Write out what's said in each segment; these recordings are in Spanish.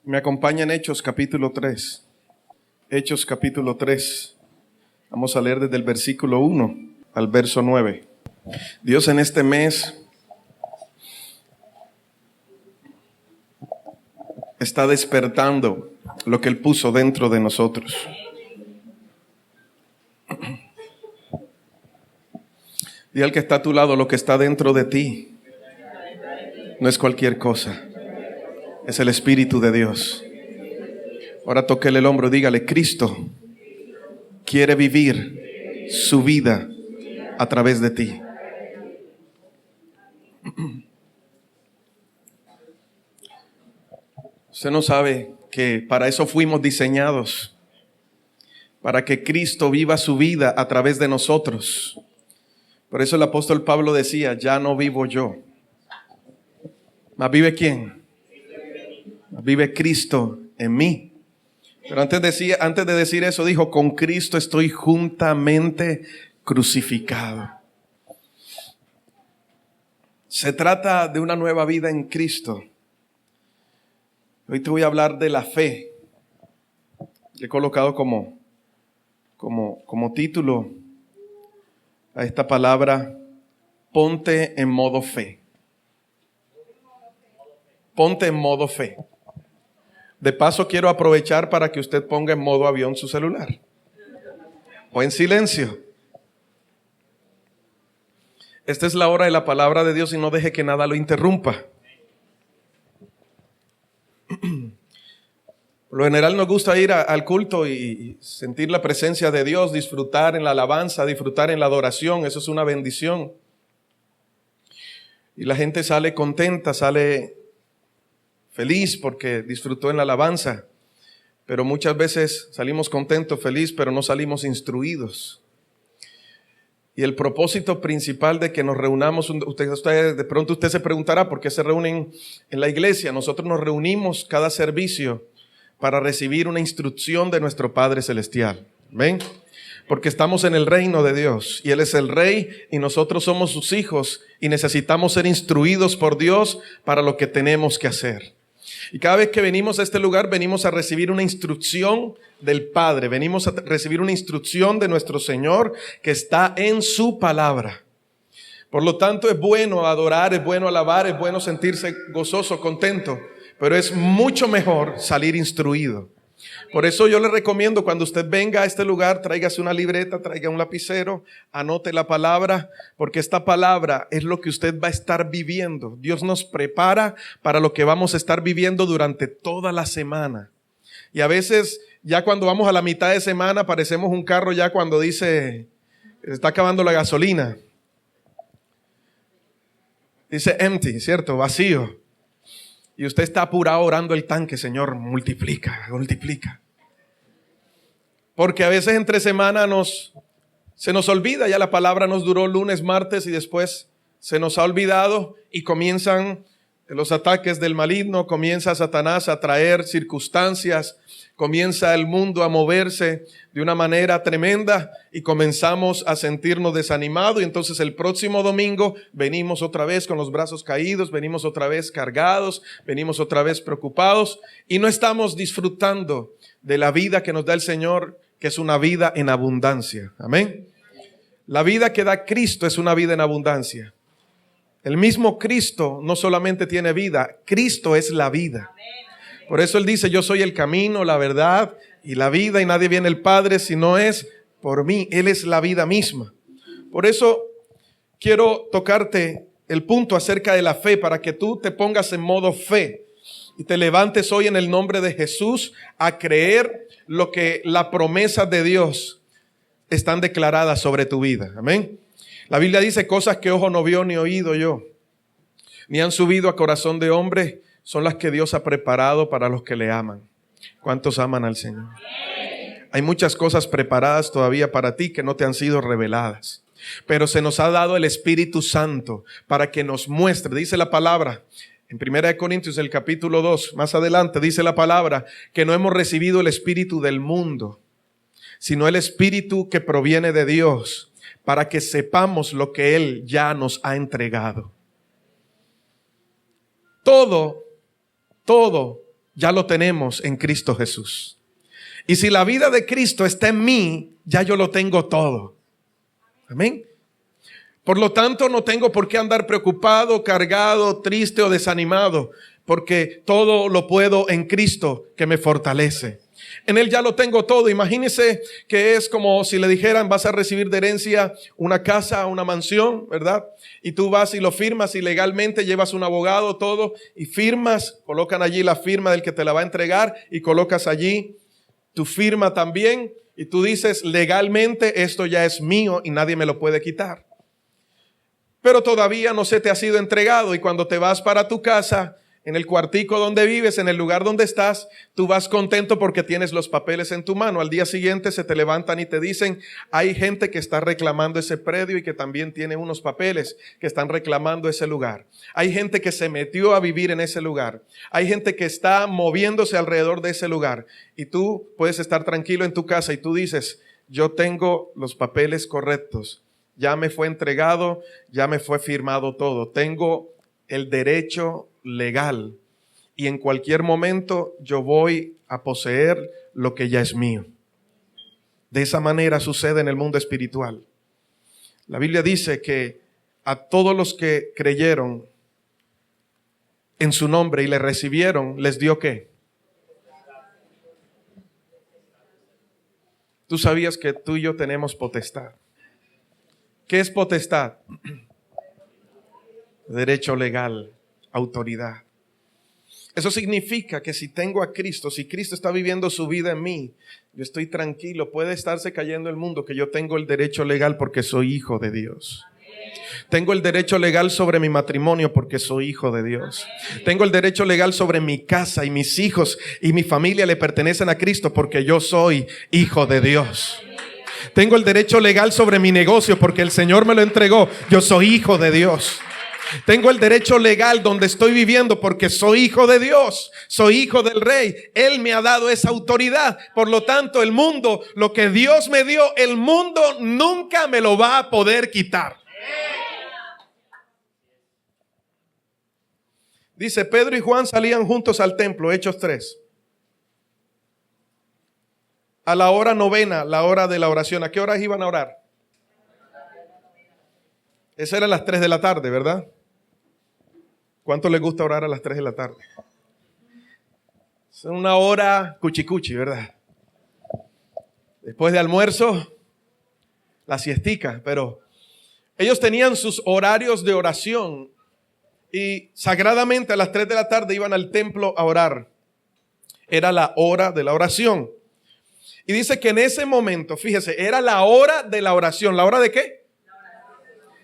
Me acompaña en Hechos capítulo 3. Hechos capítulo 3. Vamos a leer desde el versículo 1 al verso 9. Dios en este mes está despertando lo que Él puso dentro de nosotros. Dile al que está a tu lado, lo que está dentro de ti no es cualquier cosa, es el Espíritu de Dios. Ahora tóquele el hombro, dígale: Cristo quiere vivir su vida a través de ti. Usted no sabe que para eso fuimos diseñados, para que Cristo viva su vida a través de nosotros. Por eso el apóstol Pablo decía: ya no vivo yo, mas vive ¿quién? Mas vive Cristo en mí. Pero antes de decir eso dijo: con Cristo estoy juntamente crucificado. Se trata de una nueva vida en Cristo. Hoy te voy a hablar de la fe. Le he colocado como título a esta palabra: ponte en modo fe. Ponte en modo fe. De paso, quiero aprovechar para que usted ponga en modo avión su celular o en silencio. Esta es la hora de la palabra de Dios y no deje que nada lo interrumpa. Por lo general nos gusta ir al culto y sentir la presencia de Dios, disfrutar en la alabanza, disfrutar en la adoración. Eso es una bendición. Y la gente sale contenta, sale feliz porque disfrutó en la alabanza. Pero muchas veces salimos contentos, felices, pero no salimos instruidos. Y el propósito principal de que nos reunamos, de pronto usted se preguntará por qué se reúnen en la iglesia. Nosotros nos reunimos cada servicio para recibir una instrucción de nuestro Padre Celestial. ¿Ven? Porque estamos en el reino de Dios y Él es el Rey y nosotros somos sus hijos y necesitamos ser instruidos por Dios para lo que tenemos que hacer. Y cada vez que venimos a este lugar, venimos a recibir una instrucción del Padre, venimos a recibir una instrucción de nuestro Señor que está en su palabra. Por lo tanto, es bueno adorar, es bueno alabar, es bueno sentirse gozoso, contento, pero es mucho mejor salir instruido. Por eso yo le recomiendo, cuando usted venga a este lugar, tráigase una libreta, traiga un lapicero, anote la palabra, porque esta palabra es lo que usted va a estar viviendo. Dios nos prepara para lo que vamos a estar viviendo durante toda la semana. Y a veces, ya cuando vamos a la mitad de semana, parecemos un carro ya cuando dice, está acabando la gasolina. Dice empty, ¿cierto? Vacío. Y usted está apurado orando el tanque: Señor, multiplica, multiplica. Porque a veces entre semana se nos olvida, ya la palabra nos duró lunes, martes y después se nos ha olvidado y comienzan los ataques del maligno, comienza Satanás a traer circunstancias, comienza el mundo a moverse de una manera tremenda y comenzamos a sentirnos desanimados y entonces el próximo domingo venimos otra vez con los brazos caídos, venimos otra vez cargados, venimos otra vez preocupados y no estamos disfrutando de la vida que nos da el Señor, que es una vida en abundancia. Amén. La vida que da Cristo es una vida en abundancia. El mismo Cristo no solamente tiene vida, Cristo es la vida. Por eso Él dice: yo soy el camino, la verdad y la vida, y nadie viene al Padre si no es por mí. Él es la vida misma. Por eso quiero tocarte el punto acerca de la fe, para que tú te pongas en modo fe y te levantes hoy en el nombre de Jesús a creer lo que la promesa de Dios están declaradas sobre tu vida. Amén. La Biblia dice: cosas que ojo no vio ni oído yo, ni han subido a corazón de hombre, son las que Dios ha preparado para los que le aman. ¿Cuántos aman al Señor? Hay muchas cosas preparadas todavía para ti que no te han sido reveladas, pero se nos ha dado el Espíritu Santo para que nos muestre. Dice la palabra en 1 Corintios, el capítulo 2, más adelante, dice la palabra que no hemos recibido el espíritu del mundo, sino el Espíritu que proviene de Dios, para que sepamos lo que Él ya nos ha entregado. Todo ya lo tenemos en Cristo Jesús. Y si la vida de Cristo está en mí, ya yo lo tengo todo. Amén. Por lo tanto, no tengo por qué andar preocupado, cargado, triste o desanimado, porque todo lo puedo en Cristo que me fortalece. En Él ya lo tengo todo. Imagínese que es como si le dijeran: vas a recibir de herencia una casa, una mansión, ¿verdad? Y tú vas y lo firmas y legalmente llevas un abogado, todo, y firmas, colocan allí la firma del que te la va a entregar y colocas allí tu firma también, y tú dices: legalmente esto ya es mío y nadie me lo puede quitar. Pero todavía no se te ha sido entregado, y cuando te vas para tu casa, en el cuartico donde vives, en el lugar donde estás, tú vas contento porque tienes los papeles en tu mano. Al día siguiente se te levantan y te dicen: hay gente que está reclamando ese predio y que también tiene unos papeles que están reclamando ese lugar. Hay gente que se metió a vivir en ese lugar. Hay gente que está moviéndose alrededor de ese lugar. Y tú puedes estar tranquilo en tu casa y tú dices: yo tengo los papeles correctos. Ya me fue entregado, ya me fue firmado todo. Tengo el derecho legal y en cualquier momento yo voy a poseer lo que ya es mío. De esa manera sucede en el mundo espiritual. La Biblia dice que a todos los que creyeron en su nombre y le recibieron, les dio ¿qué? Tú sabías que tú y yo tenemos potestad. ¿Qué es potestad? Derecho legal, autoridad. Eso significa que si tengo a Cristo, si Cristo está viviendo su vida en mí, yo estoy tranquilo. Puede estarse cayendo el mundo, que yo tengo el derecho legal porque soy hijo de Dios. Tengo el derecho legal sobre mi matrimonio porque soy hijo de Dios. Tengo el derecho legal sobre mi casa, y mis hijos y mi familia le pertenecen a Cristo porque yo soy hijo de Dios. Tengo el derecho legal sobre mi negocio porque el Señor me lo entregó. Yo soy hijo de Dios. Tengo el derecho legal donde estoy viviendo porque soy hijo de Dios. Soy hijo del Rey. Él me ha dado esa autoridad. Por lo tanto, el mundo, lo que Dios me dio, el mundo nunca me lo va a poder quitar. Dice: Pedro y Juan salían juntos al templo, Hechos 3. A la hora novena, la hora de la oración. ¿A qué horas iban a orar? Esas eran las 3 de la tarde, ¿verdad? ¿Cuánto les gusta orar a las 3 de la tarde? Es una hora cuchicuchi, ¿verdad? Después de almuerzo, la siestica. Pero ellos tenían sus horarios de oración y sagradamente a las 3 de la tarde iban al templo a orar. Era la hora de la oración. Y dice que en ese momento, fíjese, era la hora de la oración. ¿La hora de qué?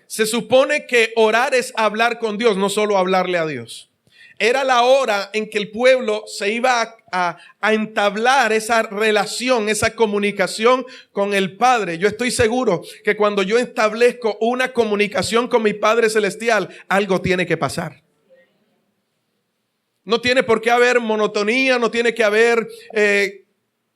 Se supone que orar es hablar con Dios, no solo hablarle a Dios. Era la hora en que el pueblo se iba a entablar esa relación, esa comunicación con el Padre. Yo estoy seguro que cuando yo establezco una comunicación con mi Padre Celestial, algo tiene que pasar. No tiene por qué haber monotonía, no tiene que haber...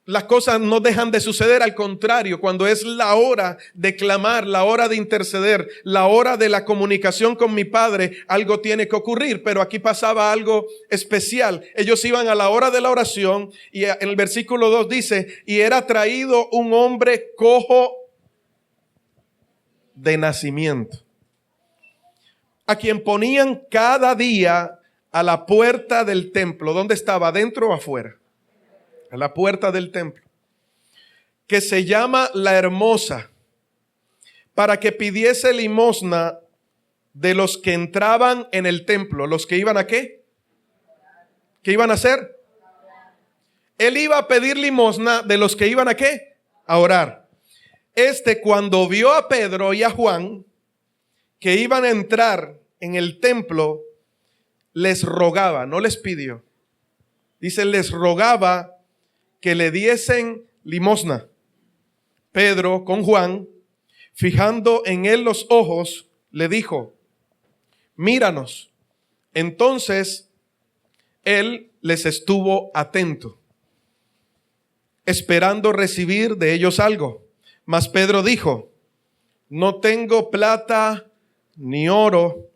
las cosas no dejan de suceder. Al contrario, cuando es la hora de clamar, la hora de interceder, la hora de la comunicación con mi Padre, algo tiene que ocurrir. Pero aquí pasaba algo especial. Ellos iban a la hora de la oración y en el versículo 2 dice: y era traído un hombre cojo de nacimiento, a quien ponían cada día a la puerta del templo. ¿Dónde estaba? ¿Dentro o afuera? A la puerta del templo, que se llama La Hermosa, para que pidiese limosna de los que entraban en el templo. ¿Los que iban a qué? ¿Qué iban a hacer? Él iba a pedir limosna de los que iban a qué? A orar. Cuando vio a Pedro y a Juan que iban a entrar en el templo, les rogaba, no les pidió. Dice, les rogaba que le diesen limosna. Pedro con Juan, fijando en él los ojos, le dijo: míranos. Entonces él les estuvo atento, esperando recibir de ellos algo. Mas Pedro dijo: no tengo plata ni oro,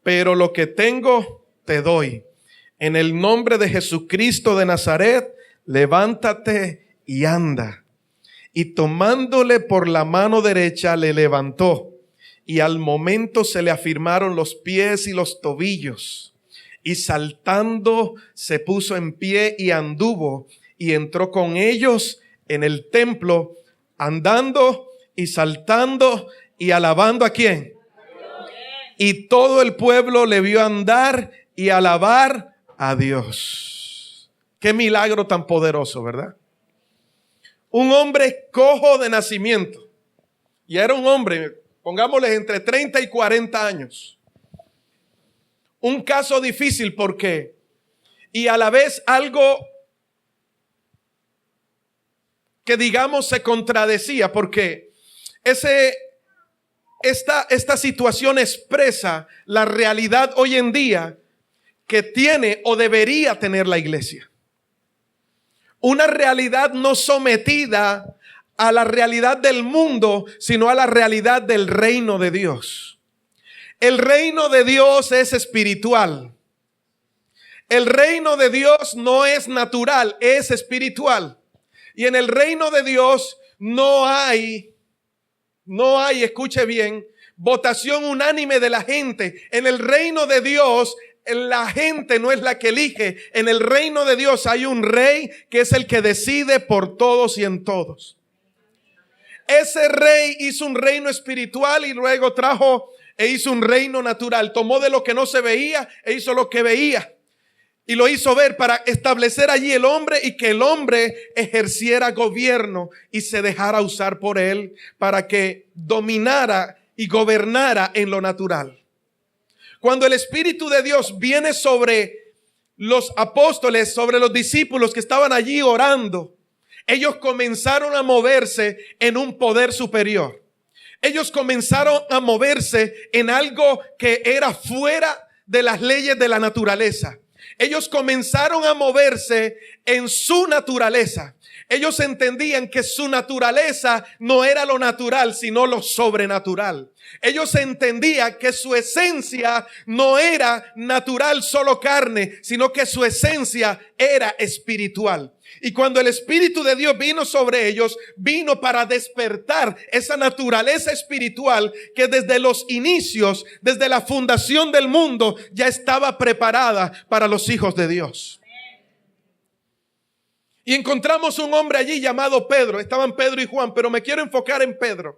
pero lo que tengo te doy. en el nombre de Jesucristo de Nazaret, levántate y anda. Y tomándole por la mano derecha, le levantó. Y al momento se le afirmaron los pies y los tobillos. Y saltando se puso en pie y anduvo. Y entró con ellos en el templo, andando y saltando y alabando ¿a quién? Y todo el pueblo le vio andar y alabar a Dios. Qué milagro tan poderoso, ¿verdad? Un hombre cojo de nacimiento. Y era un hombre, pongámosle entre 30 y 40 años. Un caso difícil porque, y a la vez algo que digamos se contradecía, porque esta situación expresa la realidad hoy en día que tiene o debería tener la iglesia. Una realidad no sometida a la realidad del mundo, sino a la realidad del reino de Dios. El reino de Dios es espiritual. El reino de Dios no es natural, es espiritual. Y en el reino de Dios no hay, escuche bien, votación unánime de la gente. En el reino de Dios, la gente no es la que elige. En el reino de Dios hay un rey que es el que decide por todos y en todos. Ese rey hizo un reino espiritual y luego trajo e hizo un reino natural. Tomó de lo que no se veía e hizo lo que veía. Y lo hizo ver para establecer allí el hombre y que el hombre ejerciera gobierno y se dejara usar por él para que dominara y gobernara en lo natural. Cuando el Espíritu de Dios viene sobre los apóstoles, sobre los discípulos que estaban allí orando, ellos comenzaron a moverse en un poder superior. Ellos comenzaron a moverse en algo que era fuera de las leyes de la naturaleza. Ellos comenzaron a moverse en su naturaleza. Ellos entendían que su naturaleza no era lo natural, sino lo sobrenatural. Ellos entendían que su esencia no era natural, solo carne, sino que su esencia era espiritual. Y cuando el Espíritu de Dios vino sobre ellos, vino para despertar esa naturaleza espiritual que desde los inicios, desde la fundación del mundo, ya estaba preparada para los hijos de Dios. Y encontramos un hombre allí llamado Pedro. Estaban Pedro y Juan, pero me quiero enfocar en Pedro.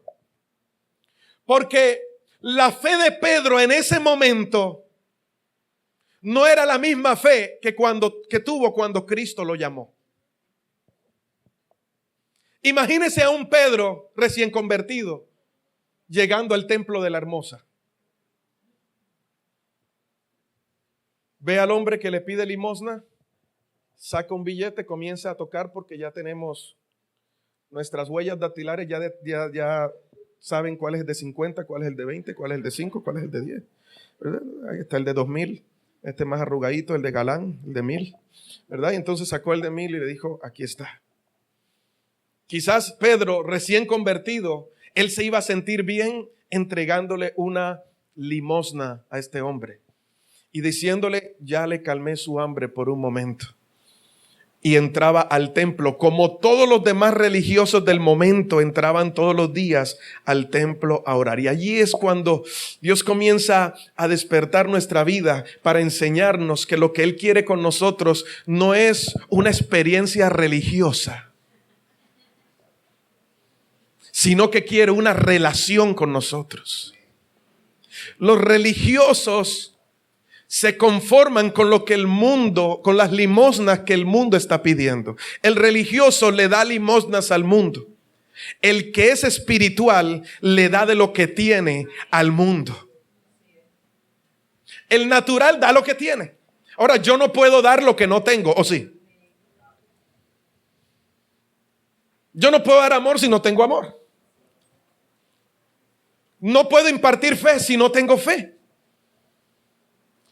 Porque la fe de Pedro en ese momento no era la misma fe que tuvo cuando Cristo lo llamó. Imagínese a un Pedro recién convertido llegando al templo de la Hermosa. Ve al hombre que le pide limosna, saca un billete, comienza a tocar porque ya tenemos nuestras huellas dactilares, ya saben cuál es el de 50, cuál es el de 20, cuál es el de 5, cuál es el de 10. ¿Verdad? Ahí está el de 2000, este más arrugadito, el de galán, el de 1000, ¿verdad? Y entonces sacó el de 1000 y le dijo, aquí está. Quizás Pedro, recién convertido, él se iba a sentir bien entregándole una limosna a este hombre y diciéndole, ya le calmé su hambre por un momento. Y entraba al templo, como todos los demás religiosos del momento entraban todos los días al templo a orar. Y allí es cuando Dios comienza a despertar nuestra vida para enseñarnos que lo que Él quiere con nosotros no es una experiencia religiosa, sino que quiere una relación con nosotros. Los religiosos se conforman con lo que el mundo, con las limosnas que el mundo está pidiendo. El religioso le da limosnas al mundo. El que es espiritual le da de lo que tiene al mundo. El natural da lo que tiene. Ahora, yo no puedo dar lo que no tengo, ¿o sí? Yo no puedo dar amor si no tengo amor. No puedo impartir fe si no tengo fe.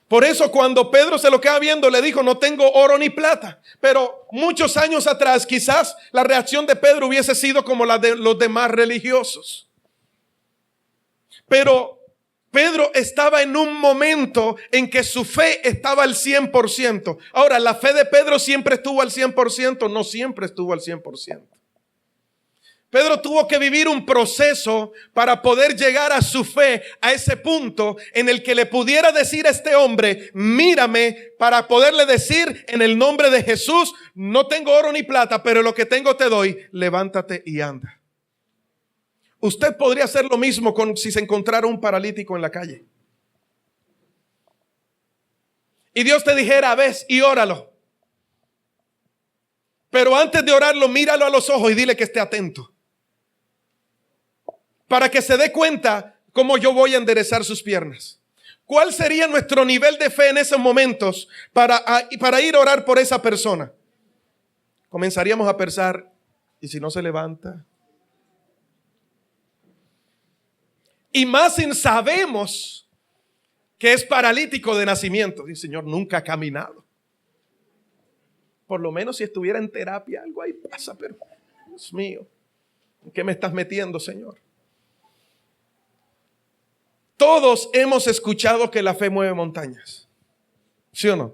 Por eso cuando Pedro se lo queda viendo, le dijo, no tengo oro ni plata. Pero muchos años atrás, quizás la reacción de Pedro hubiese sido como la de los demás religiosos. Pero Pedro estaba en un momento en que su fe estaba al 100%. Ahora, ¿la fe de Pedro siempre estuvo al 100%? No siempre estuvo al 100%. Pedro tuvo que vivir un proceso para poder llegar a su fe, a ese punto en el que le pudiera decir a este hombre, mírame, para poderle decir en el nombre de Jesús, no tengo oro ni plata, pero lo que tengo te doy, levántate y anda. Usted podría hacer lo mismo si se encontrara un paralítico en la calle. Y Dios te dijera, ves y óralo. Pero antes de orarlo, míralo a los ojos y dile que esté atento. Para que se dé cuenta cómo yo voy a enderezar sus piernas. ¿Cuál sería nuestro nivel de fe en esos momentos para ir a orar por esa persona? Comenzaríamos a pensar, ¿y si no se levanta? Y más si sabemos que es paralítico de nacimiento. Dice, Señor, nunca ha caminado. Por lo menos si estuviera en terapia, algo ahí pasa, pero Dios mío, ¿en qué me estás metiendo, Señor? Todos hemos escuchado que la fe mueve montañas. ¿Sí o no?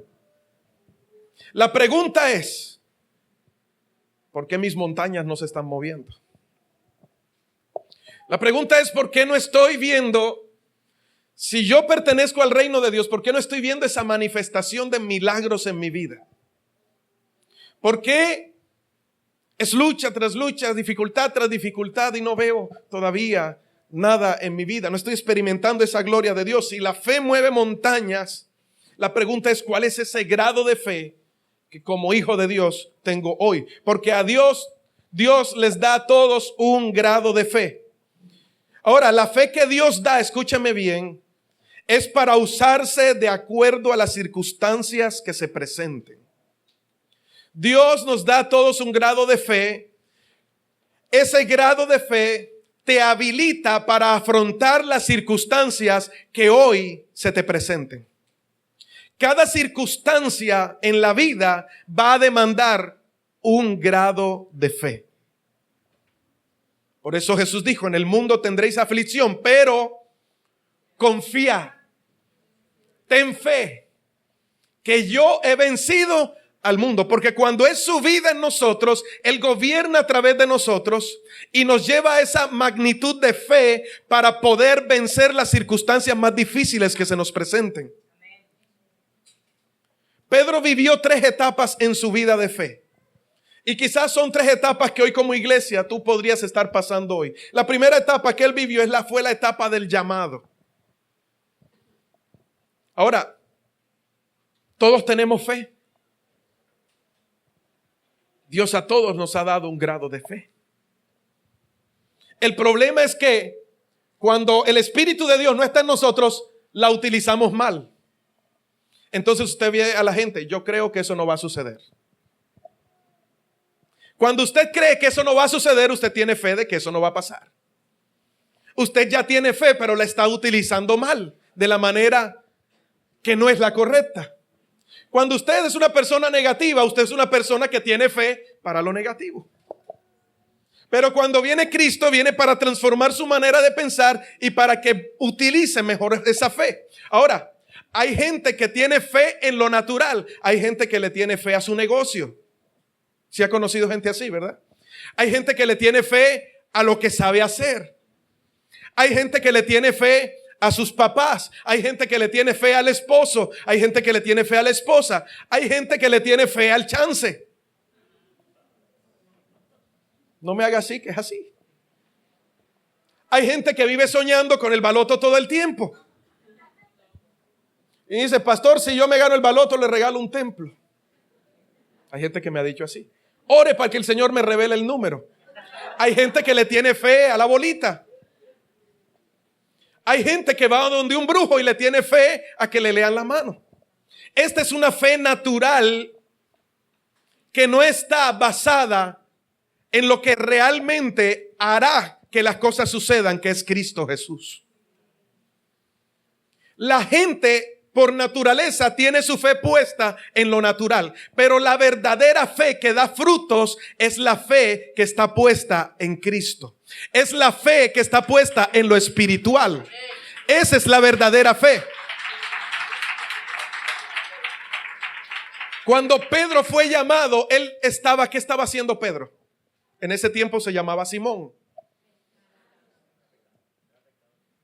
La pregunta es, ¿por qué mis montañas no se están moviendo? La pregunta es, ¿por qué no estoy viendo, si yo pertenezco al reino de Dios, por qué no estoy viendo esa manifestación de milagros en mi vida? ¿Por qué es lucha tras lucha, dificultad tras dificultad y no veo todavía nada en mi vida? No estoy experimentando esa gloria de Dios. Si la fe mueve montañas, la pregunta es, ¿cuál es ese grado de fe que como hijo de Dios tengo hoy? Porque a Dios les da a todos un grado de fe. Ahora, la fe que Dios da, escúchame bien, es para usarse de acuerdo a las circunstancias que se presenten. Dios nos da a todos un grado de fe. Ese grado de fe te habilita para afrontar las circunstancias que hoy se te presenten. Cada circunstancia en la vida va a demandar un grado de fe. Por eso Jesús dijo, en el mundo tendréis aflicción, pero confía, ten fe, que yo he vencido al mundo. Porque cuando es su vida en nosotros, Él gobierna a través de nosotros y nos lleva a esa magnitud de fe para poder vencer las circunstancias más difíciles que se nos presenten. Pedro vivió 3 etapas en su vida de fe. Y quizás son 3 etapas que hoy como iglesia tú podrías estar pasando hoy. La primera etapa que él vivió fue la etapa del llamado. Ahora, todos tenemos fe. Dios a todos nos ha dado un grado de fe. El problema es que cuando el Espíritu de Dios no está en nosotros, la utilizamos mal. Entonces usted ve a la gente, yo creo que eso no va a suceder. Cuando usted cree que eso no va a suceder, usted tiene fe de que eso no va a pasar. Usted ya tiene fe, pero la está utilizando mal, de la manera que no es la correcta. Cuando usted es una persona negativa, usted es una persona que tiene fe para lo negativo. Pero cuando viene Cristo, viene para transformar su manera de pensar y para que utilice mejor esa fe. Ahora, hay gente que tiene fe en lo natural, hay gente que le tiene fe a su negocio. ¿Sí ha conocido gente así, verdad? Hay gente que le tiene fe a lo que sabe hacer. Hay gente que le tiene fe a sus papás. Hay gente que le tiene fe al esposo. Hay gente que le tiene fe a la esposa. Hay gente que le tiene fe al chance. No me haga así, que es así. Hay gente que vive soñando con el baloto todo el tiempo. Y dice, pastor, si yo me gano el baloto, le regalo un templo. Hay gente que me ha dicho así. Ore para que el Señor me revele el número. Hay gente que le tiene fe a la bolita. Hay gente que va donde un brujo y le tiene fe a que le lean la mano. Esta es una fe natural que no está basada en lo que realmente hará que las cosas sucedan, que es Cristo Jesús. La gente por naturaleza tiene su fe puesta en lo natural, pero la verdadera fe que da frutos es la fe que está puesta en Cristo. Es la fe que está puesta en lo espiritual. Esa es la verdadera fe. Cuando Pedro fue llamado, ¿qué estaba haciendo Pedro? En ese tiempo se llamaba Simón.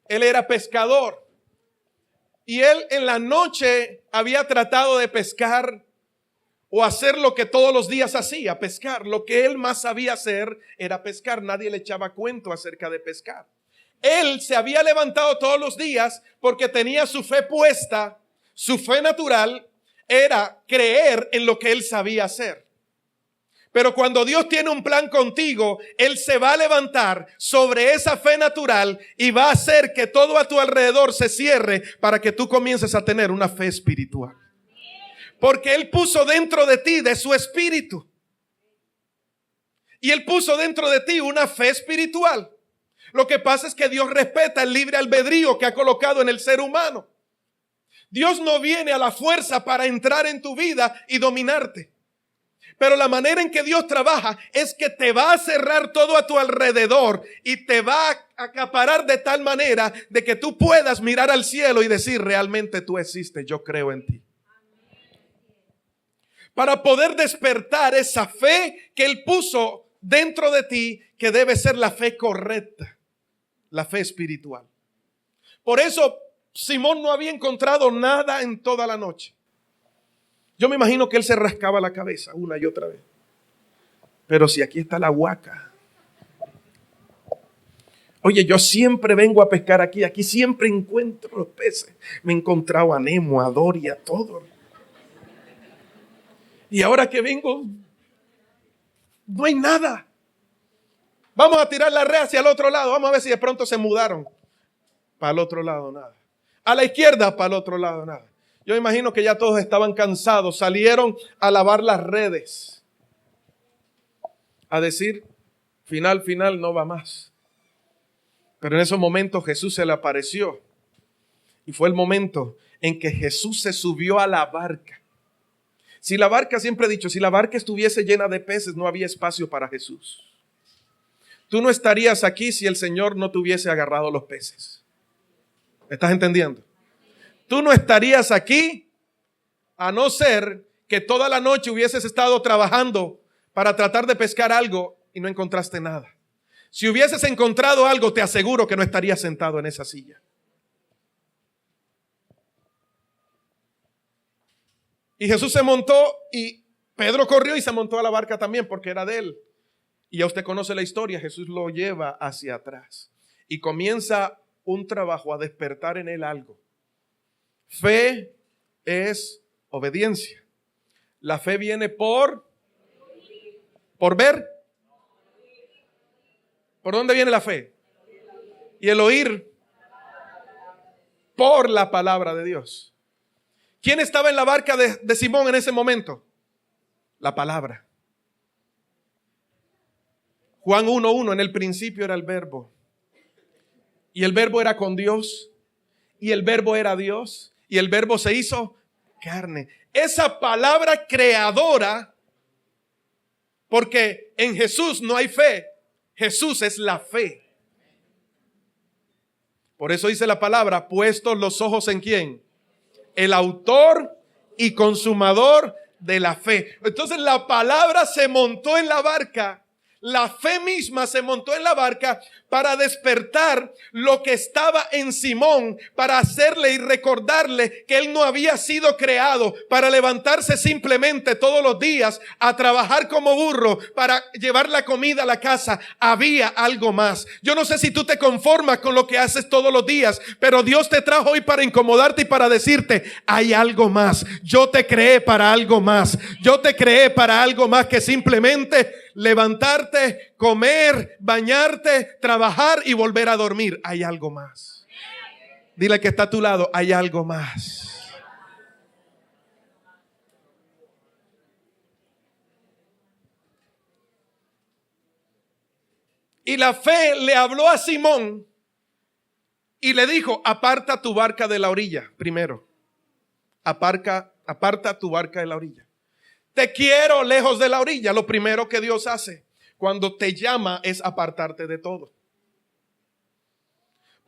Él era pescador. Y él en la noche había tratado de pescar o hacer lo que todos los días hacía, pescar. Lo que él más sabía hacer era pescar. Nadie le echaba cuento acerca de pescar. Él se había levantado todos los días porque tenía su fe puesta, su fe natural era creer en lo que él sabía hacer. Pero cuando Dios tiene un plan contigo, Él se va a levantar sobre esa fe natural y va a hacer que todo a tu alrededor se cierre para que tú comiences a tener una fe espiritual. Porque Él puso dentro de ti de su espíritu. Y Él puso dentro de ti una fe espiritual. Lo que pasa es que Dios respeta el libre albedrío que ha colocado en el ser humano. Dios no viene a la fuerza para entrar en tu vida y dominarte. Pero la manera en que Dios trabaja es que te va a cerrar todo a tu alrededor y te va a acaparar de tal manera de que tú puedas mirar al cielo y decir, realmente tú existes, yo creo en ti. Para poder despertar esa fe que Él puso dentro de ti, que debe ser la fe correcta, la fe espiritual. Por eso Simón no había encontrado nada en toda la noche. Yo me imagino que él se rascaba la cabeza una y otra vez. Pero si aquí está la huaca. Oye, yo siempre vengo a pescar aquí. Aquí siempre encuentro los peces. Me he encontrado a Nemo, a Dory, a todo. Y ahora que vengo, no hay nada. Vamos a tirar la red hacia el otro lado. Vamos a ver si de pronto se mudaron. Para el otro lado, nada. A la izquierda, para el otro lado, nada. Yo imagino que ya todos estaban cansados, salieron a lavar las redes, a decir, final, no va más. Pero en esos momentos Jesús se le apareció y fue el momento en que Jesús se subió a la barca. Si la barca, siempre he dicho, si la barca estuviese llena de peces, no había espacio para Jesús. Tú no estarías aquí si el Señor no te hubiese agarrado los peces. ¿Me estás entendiendo? Tú no estarías aquí a no ser que toda la noche hubieses estado trabajando para tratar de pescar algo y no encontraste nada. Si hubieses encontrado algo, te aseguro que no estarías sentado en esa silla. Y Jesús se montó y Pedro corrió y se montó a la barca también porque era de él. Y ya usted conoce la historia, Jesús lo lleva hacia atrás y comienza un trabajo a despertar en él algo. Fe es obediencia. La fe viene por ver. ¿Por dónde viene la fe? Y el oír por la palabra de Dios. ¿Quién estaba en la barca de Simón en ese momento? La palabra. Juan 1:1, en el principio era el verbo. Y el verbo era con Dios. Y el verbo era Dios. Y el verbo se hizo carne. Esa palabra creadora, porque en Jesús no hay fe. Jesús es la fe. Por eso dice la palabra, puestos los ojos en ¿quién? El autor y consumador de la fe. Entonces la palabra se montó en la barca. La fe misma se montó en la barca para despertar lo que estaba en Simón, para hacerle y recordarle que él no había sido creado para levantarse simplemente todos los días a trabajar como burro para llevar la comida a la casa. Había algo más. Yo no sé si tú te conformas con lo que haces todos los días, pero Dios te trajo hoy para incomodarte y para decirte, hay algo más. Yo te creé para algo más. Yo te creé para algo más que simplemente levantarte, comer, bañarte, trabajar y volver a dormir. Hay algo más. Dile que está a tu lado, hay algo más. Y la fe le habló a Simón y le dijo, aparta tu barca de la orilla primero. Aparta tu barca de la orilla. Te quiero lejos de la orilla. Lo primero que Dios hace cuando te llama es apartarte de todo.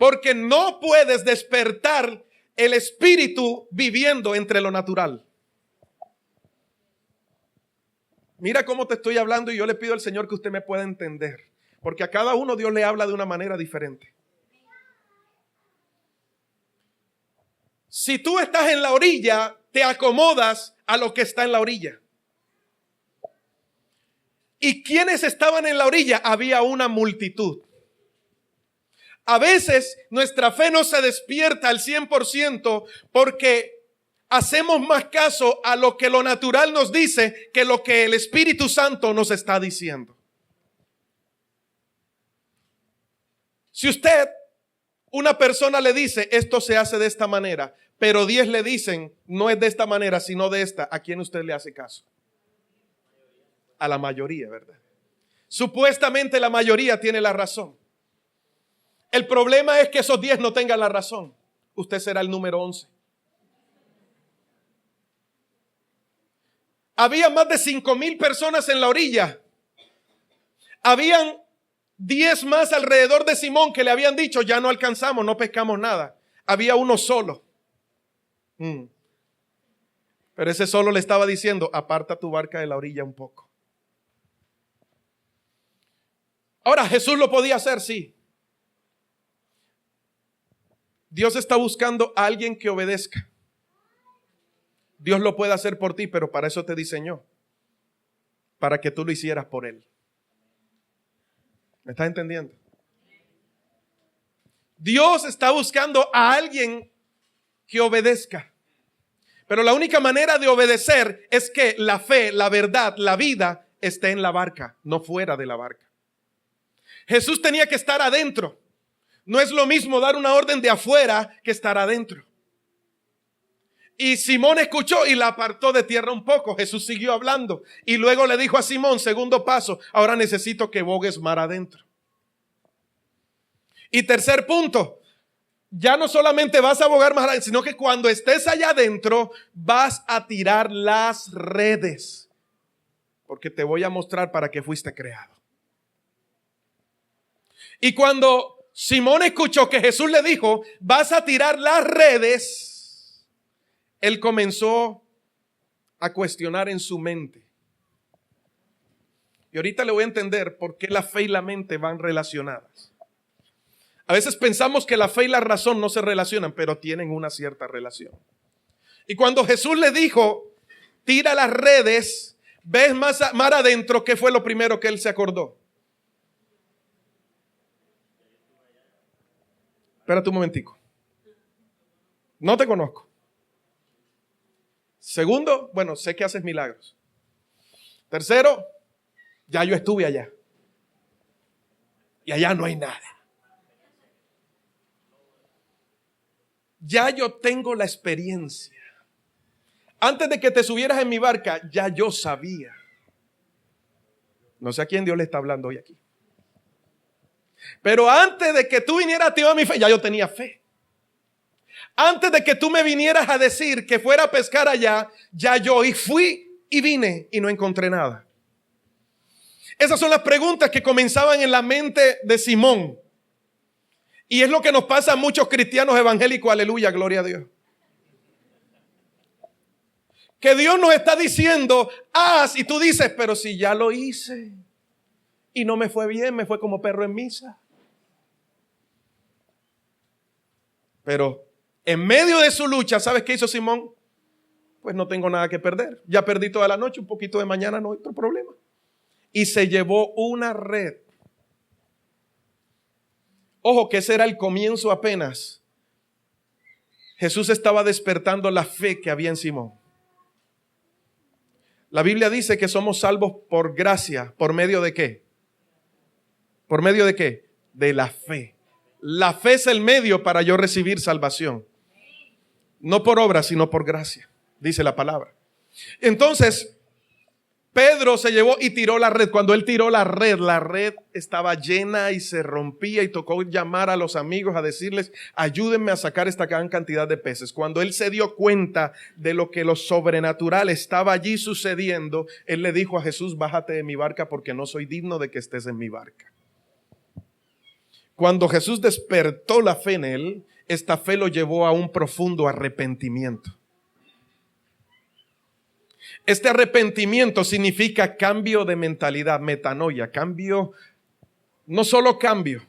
Porque no puedes despertar el espíritu viviendo entre lo natural. Mira cómo te estoy hablando y yo le pido al Señor que usted me pueda entender. Porque a cada uno Dios le habla de una manera diferente. Si tú estás en la orilla, te acomodas a lo que está en la orilla. ¿Y quiénes estaban en la orilla? Había una multitud. A veces nuestra fe no se despierta al 100% porque hacemos más caso a lo que lo natural nos dice que lo que el Espíritu Santo nos está diciendo. Si usted, una persona le dice, esto se hace de esta manera, pero 10 le dicen, no es de esta manera, sino de esta, ¿a quién usted le hace caso? A la mayoría, ¿verdad? Supuestamente la mayoría tiene la razón. El problema es que esos 10 no tengan la razón. Usted será el número 11. Había más de 5,000 personas en la orilla. Habían 10 más alrededor de Simón que le habían dicho, ya no alcanzamos, no pescamos nada. Había uno solo. Pero ese solo le estaba diciendo, aparta tu barca de la orilla un poco. Ahora, Jesús lo podía hacer, sí. Dios está buscando a alguien que obedezca. Dios lo puede hacer por ti, pero para eso te diseñó. Para que tú lo hicieras por Él. ¿Me estás entendiendo? Dios está buscando a alguien que obedezca. Pero la única manera de obedecer es que la fe, la verdad, la vida esté en la barca, no fuera de la barca. Jesús tenía que estar adentro. No es lo mismo dar una orden de afuera que estar adentro. Y Simón escuchó y la apartó de tierra un poco. Jesús siguió hablando y luego le dijo a Simón, segundo paso, ahora necesito que bogues mar adentro. Y tercer punto, ya no solamente vas a bogar mar adentro, sino que cuando estés allá adentro vas a tirar las redes. Porque te voy a mostrar para qué fuiste creado. Y cuando Simón escuchó que Jesús le dijo, vas a tirar las redes, él comenzó a cuestionar en su mente. Y ahorita le voy a entender por qué la fe y la mente van relacionadas. A veces pensamos que la fe y la razón no se relacionan, pero tienen una cierta relación. Y cuando Jesús le dijo, tira las redes, ves mar adentro, ¿qué fue lo primero que él se acordó? Espérate un momentico. No te conozco. Segundo, bueno, sé que haces milagros. Tercero, ya yo estuve allá. Y allá no hay nada. Ya yo tengo la experiencia. Antes de que te subieras en mi barca, ya yo sabía. No sé a quién Dios le está hablando hoy aquí. Pero antes de que tú vinieras a ti a mi fe, ya yo tenía fe. Antes de que tú me vinieras a decir que fuera a pescar allá, ya yo fui y vine y no encontré nada. Esas son las preguntas que comenzaban en la mente de Simón. Y es lo que nos pasa a muchos cristianos evangélicos, aleluya, gloria a Dios. Que Dios nos está diciendo, haz, y tú dices, pero si ya lo hice y no me fue bien, me fue como perro en misa. Pero en medio de su lucha, ¿sabes qué hizo Simón? Pues no tengo nada que perder. Ya perdí toda la noche, un poquito de mañana, no hay otro problema. Y se llevó una red. Ojo, que ese era el comienzo apenas. Jesús estaba despertando la fe que había en Simón. La Biblia dice que somos salvos por gracia. ¿Por medio de qué? ¿Por medio de qué? De la fe. La fe es el medio para yo recibir salvación. No por obra, sino por gracia, dice la palabra. Entonces, Pedro se llevó y tiró la red. Cuando él tiró la red estaba llena y se rompía y tocó llamar a los amigos a decirles, ayúdenme a sacar esta gran cantidad de peces. Cuando él se dio cuenta de lo que lo sobrenatural estaba allí sucediendo, él le dijo a Jesús, bájate de mi barca porque no soy digno de que estés en mi barca. Cuando Jesús despertó la fe en él, esta fe lo llevó a un profundo arrepentimiento. Este arrepentimiento significa cambio de mentalidad, metanoia, cambio, no solo cambio,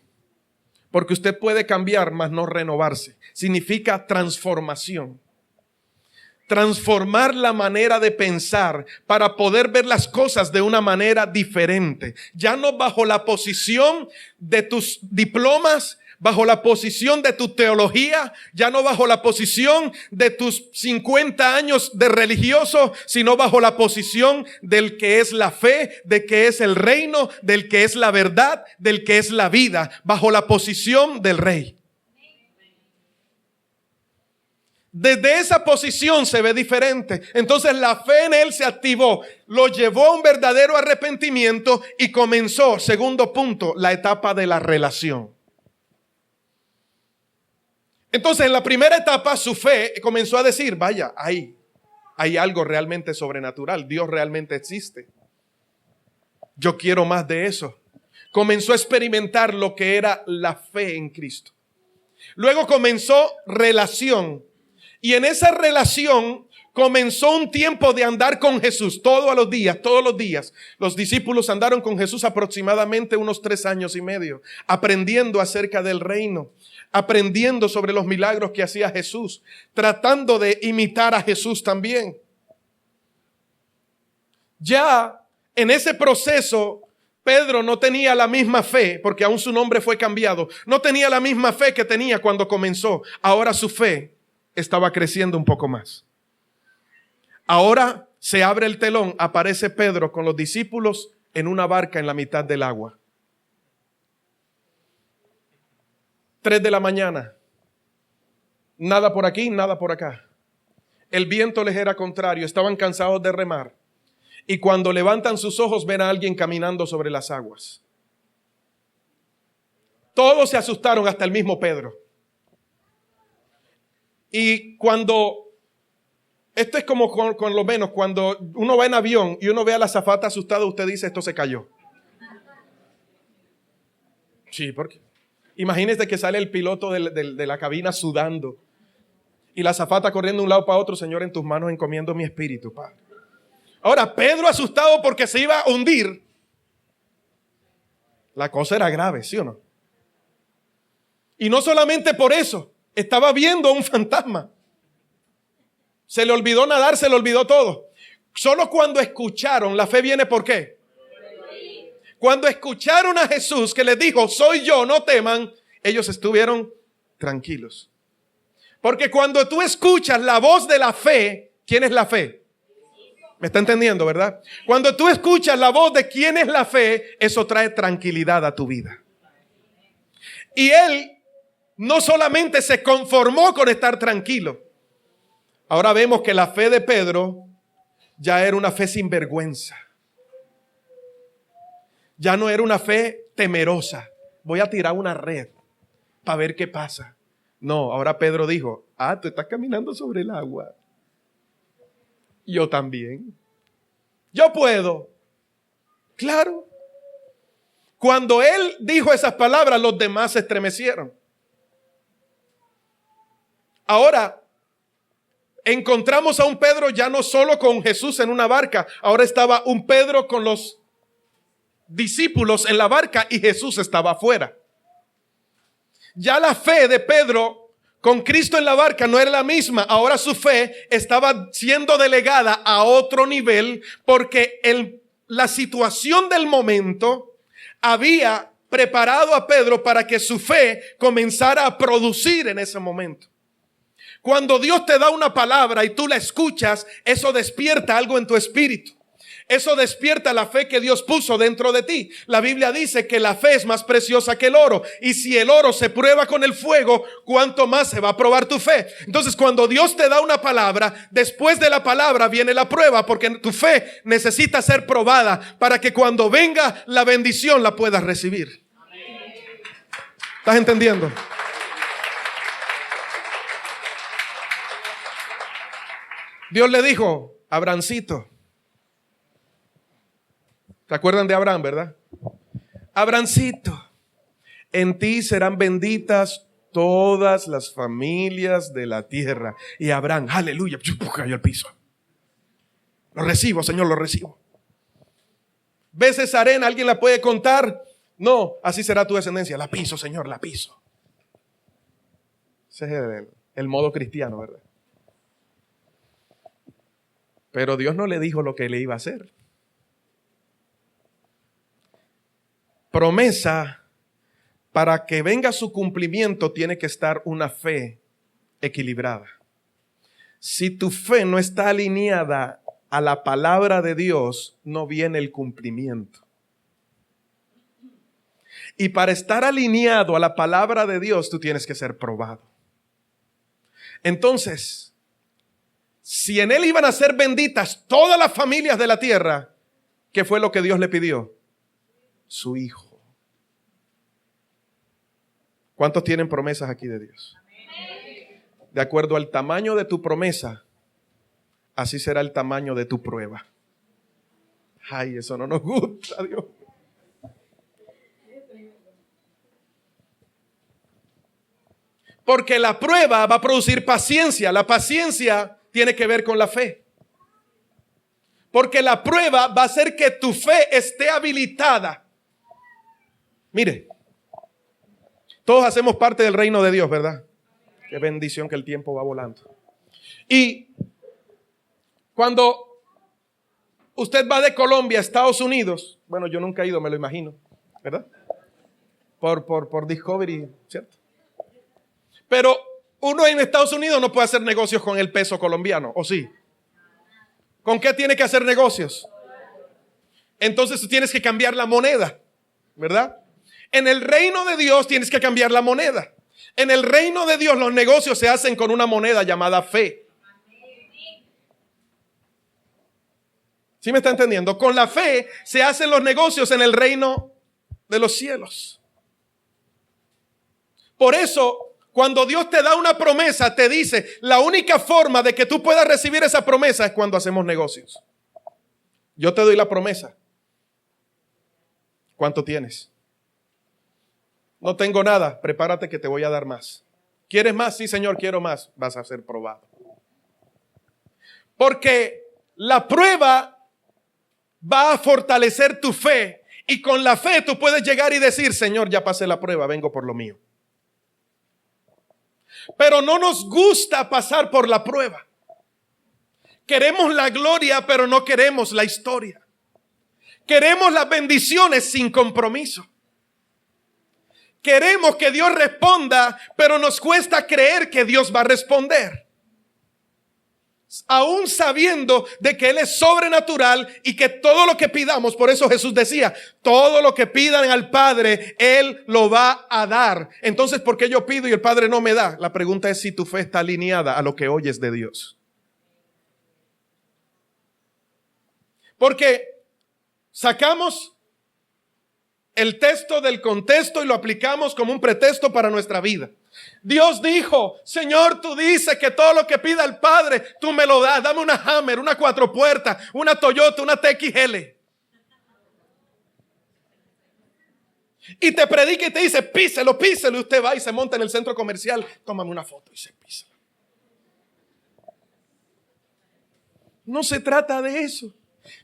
porque usted puede cambiar, mas no renovarse. Significa transformación. Transformar la manera de pensar para poder ver las cosas de una manera diferente. Ya no bajo la posición de tus diplomas, bajo la posición de tu teología, ya no bajo la posición de tus 50 años de religioso, sino bajo la posición del que es la fe, de que es el reino, del que es la verdad, del que es la vida, bajo la posición del rey. Desde esa posición se ve diferente. Entonces la fe en él se activó, lo llevó a un verdadero arrepentimiento y comenzó, segundo punto, la etapa de la relación. Entonces en la primera etapa su fe comenzó a decir, vaya, hay algo realmente sobrenatural, Dios realmente existe. Yo quiero más de eso. Comenzó a experimentar lo que era la fe en Cristo. Luego comenzó relación. Y en esa relación comenzó un tiempo de andar con Jesús todos los días. Los discípulos andaron con Jesús aproximadamente unos 3 años y medio, aprendiendo acerca del reino, aprendiendo sobre los milagros que hacía Jesús, tratando de imitar a Jesús también. Ya en ese proceso, Pedro no tenía la misma fe, porque aún su nombre fue cambiado. No tenía la misma fe que tenía cuando comenzó. Ahora su fe estaba creciendo un poco más. Ahora se abre el telón, aparece Pedro con los discípulos en una barca en la mitad del agua. 3 de la mañana. Nada por aquí, nada por acá. El viento les era contrario, estaban cansados de remar. Y cuando levantan sus ojos ven a alguien caminando sobre las aguas. Todos se asustaron, hasta el mismo Pedro. Y cuando, esto es como con lo menos, cuando uno va en avión y uno ve a la azafata asustada, usted dice, esto se cayó. Sí, porque imagínese que sale el piloto de la cabina sudando y la azafata corriendo de un lado para otro. Señor, en tus manos encomiendo mi espíritu, Padre. Ahora, Pedro asustado porque se iba a hundir. La cosa era grave, ¿sí o no? Y no solamente por eso. Estaba viendo a un fantasma. Se le olvidó nadar, se le olvidó todo. Solo cuando escucharon, la fe viene ¿por qué? Cuando escucharon a Jesús que les dijo, soy yo, no teman, ellos estuvieron tranquilos. Porque cuando tú escuchas la voz de la fe, ¿quién es la fe? ¿Me está entendiendo, verdad? Cuando tú escuchas la voz de quién es la fe, eso trae tranquilidad a tu vida. Y él no solamente se conformó con estar tranquilo. Ahora vemos que la fe de Pedro ya era una fe sin vergüenza. Ya no era una fe temerosa. Voy a tirar una red para ver qué pasa. No, ahora Pedro dijo, tú estás caminando sobre el agua. Yo también. Yo puedo. Claro. Cuando él dijo esas palabras, los demás se estremecieron. Ahora, encontramos a un Pedro ya no solo con Jesús en una barca. Ahora estaba un Pedro con los discípulos en la barca y Jesús estaba afuera. Ya la fe de Pedro con Cristo en la barca no era la misma. Ahora su fe estaba siendo delegada a otro nivel porque la situación del momento había preparado a Pedro para que su fe comenzara a producir en ese momento. Cuando Dios te da una palabra y tú la escuchas, eso despierta algo en tu espíritu. Eso despierta la fe que Dios puso dentro de ti. La Biblia dice que la fe es más preciosa que el oro. Y si el oro se prueba con el fuego, ¿cuánto más se va a probar tu fe? Entonces, cuando Dios te da una palabra, después de la palabra viene la prueba, porque tu fe necesita ser probada para que cuando venga la bendición la puedas recibir. ¿Estás entendiendo? Dios le dijo, Abrancito. ¿Se acuerdan de Abraham, verdad? Abrancito, En ti serán benditas todas las familias de la tierra. Y Abraham, aleluya, cayó al piso. Lo recibo, Señor, lo recibo. ¿Ves esa arena? ¿Alguien la puede contar? No, así será tu descendencia. La piso, Señor, la piso. Ese es el modo cristiano, ¿verdad? Pero Dios no le dijo lo que le iba a hacer. Promesa, para que venga su cumplimiento, tiene que estar una fe equilibrada. Si tu fe no está alineada a la palabra de Dios, no viene el cumplimiento. Y para estar alineado a la palabra de Dios, tú tienes que ser probado. Entonces, si en él iban a ser benditas todas las familias de la tierra, ¿qué fue lo que Dios le pidió? Su hijo. ¿Cuántos tienen promesas aquí de Dios? De acuerdo al tamaño de tu promesa, así será el tamaño de tu prueba. Ay, eso no nos gusta, Dios. Porque la prueba va a producir paciencia. La paciencia tiene que ver con la fe. Porque la prueba va a hacer que tu fe esté habilitada. Mire, todos hacemos parte del reino de Dios, ¿verdad? Qué bendición que el tiempo va volando. Y cuando usted va de Colombia a Estados Unidos, bueno, yo nunca he ido, me lo imagino, ¿verdad? Por Discovery, ¿cierto? Pero uno en Estados Unidos no puede hacer negocios con el peso colombiano, ¿o sí? ¿Con qué tiene que hacer negocios? Entonces tú tienes que cambiar la moneda, ¿verdad? En el reino de Dios tienes que cambiar la moneda. En el reino de Dios los negocios se hacen con una moneda llamada fe. ¿Sí me está entendiendo? Con la fe se hacen los negocios en el reino de los cielos. Por eso, cuando Dios te da una promesa, te dice, la única forma de que tú puedas recibir esa promesa es cuando hacemos negocios. Yo te doy la promesa. ¿Cuánto tienes? No tengo nada, prepárate que te voy a dar más. ¿Quieres más? Sí, Señor, quiero más. Vas a ser probado. Porque la prueba va a fortalecer tu fe. Y con la fe tú puedes llegar y decir, Señor, ya pasé la prueba, vengo por lo mío. Pero no nos gusta pasar por la prueba. Queremos la gloria, pero no queremos la historia. Queremos las bendiciones sin compromiso. Queremos que Dios responda, pero nos cuesta creer que Dios va a responder. Aún sabiendo de que Él es sobrenatural y que todo lo que pidamos, por eso Jesús decía, todo lo que pidan al Padre, Él lo va a dar. Entonces, ¿por qué yo pido y el Padre no me da? La pregunta es si tu fe está alineada a lo que oyes de Dios. Porque sacamos el texto del contexto y lo aplicamos como un pretexto para nuestra vida. Dios dijo, Señor, tú dices que todo lo que pida el Padre, tú me lo das. Dame una Hammer, una 4 puertas, una Toyota, una TXL. Y te predica y te dice, píselo, píselo. Y usted va y se monta en el centro comercial. Tómame una foto y se pisa. No se trata de eso.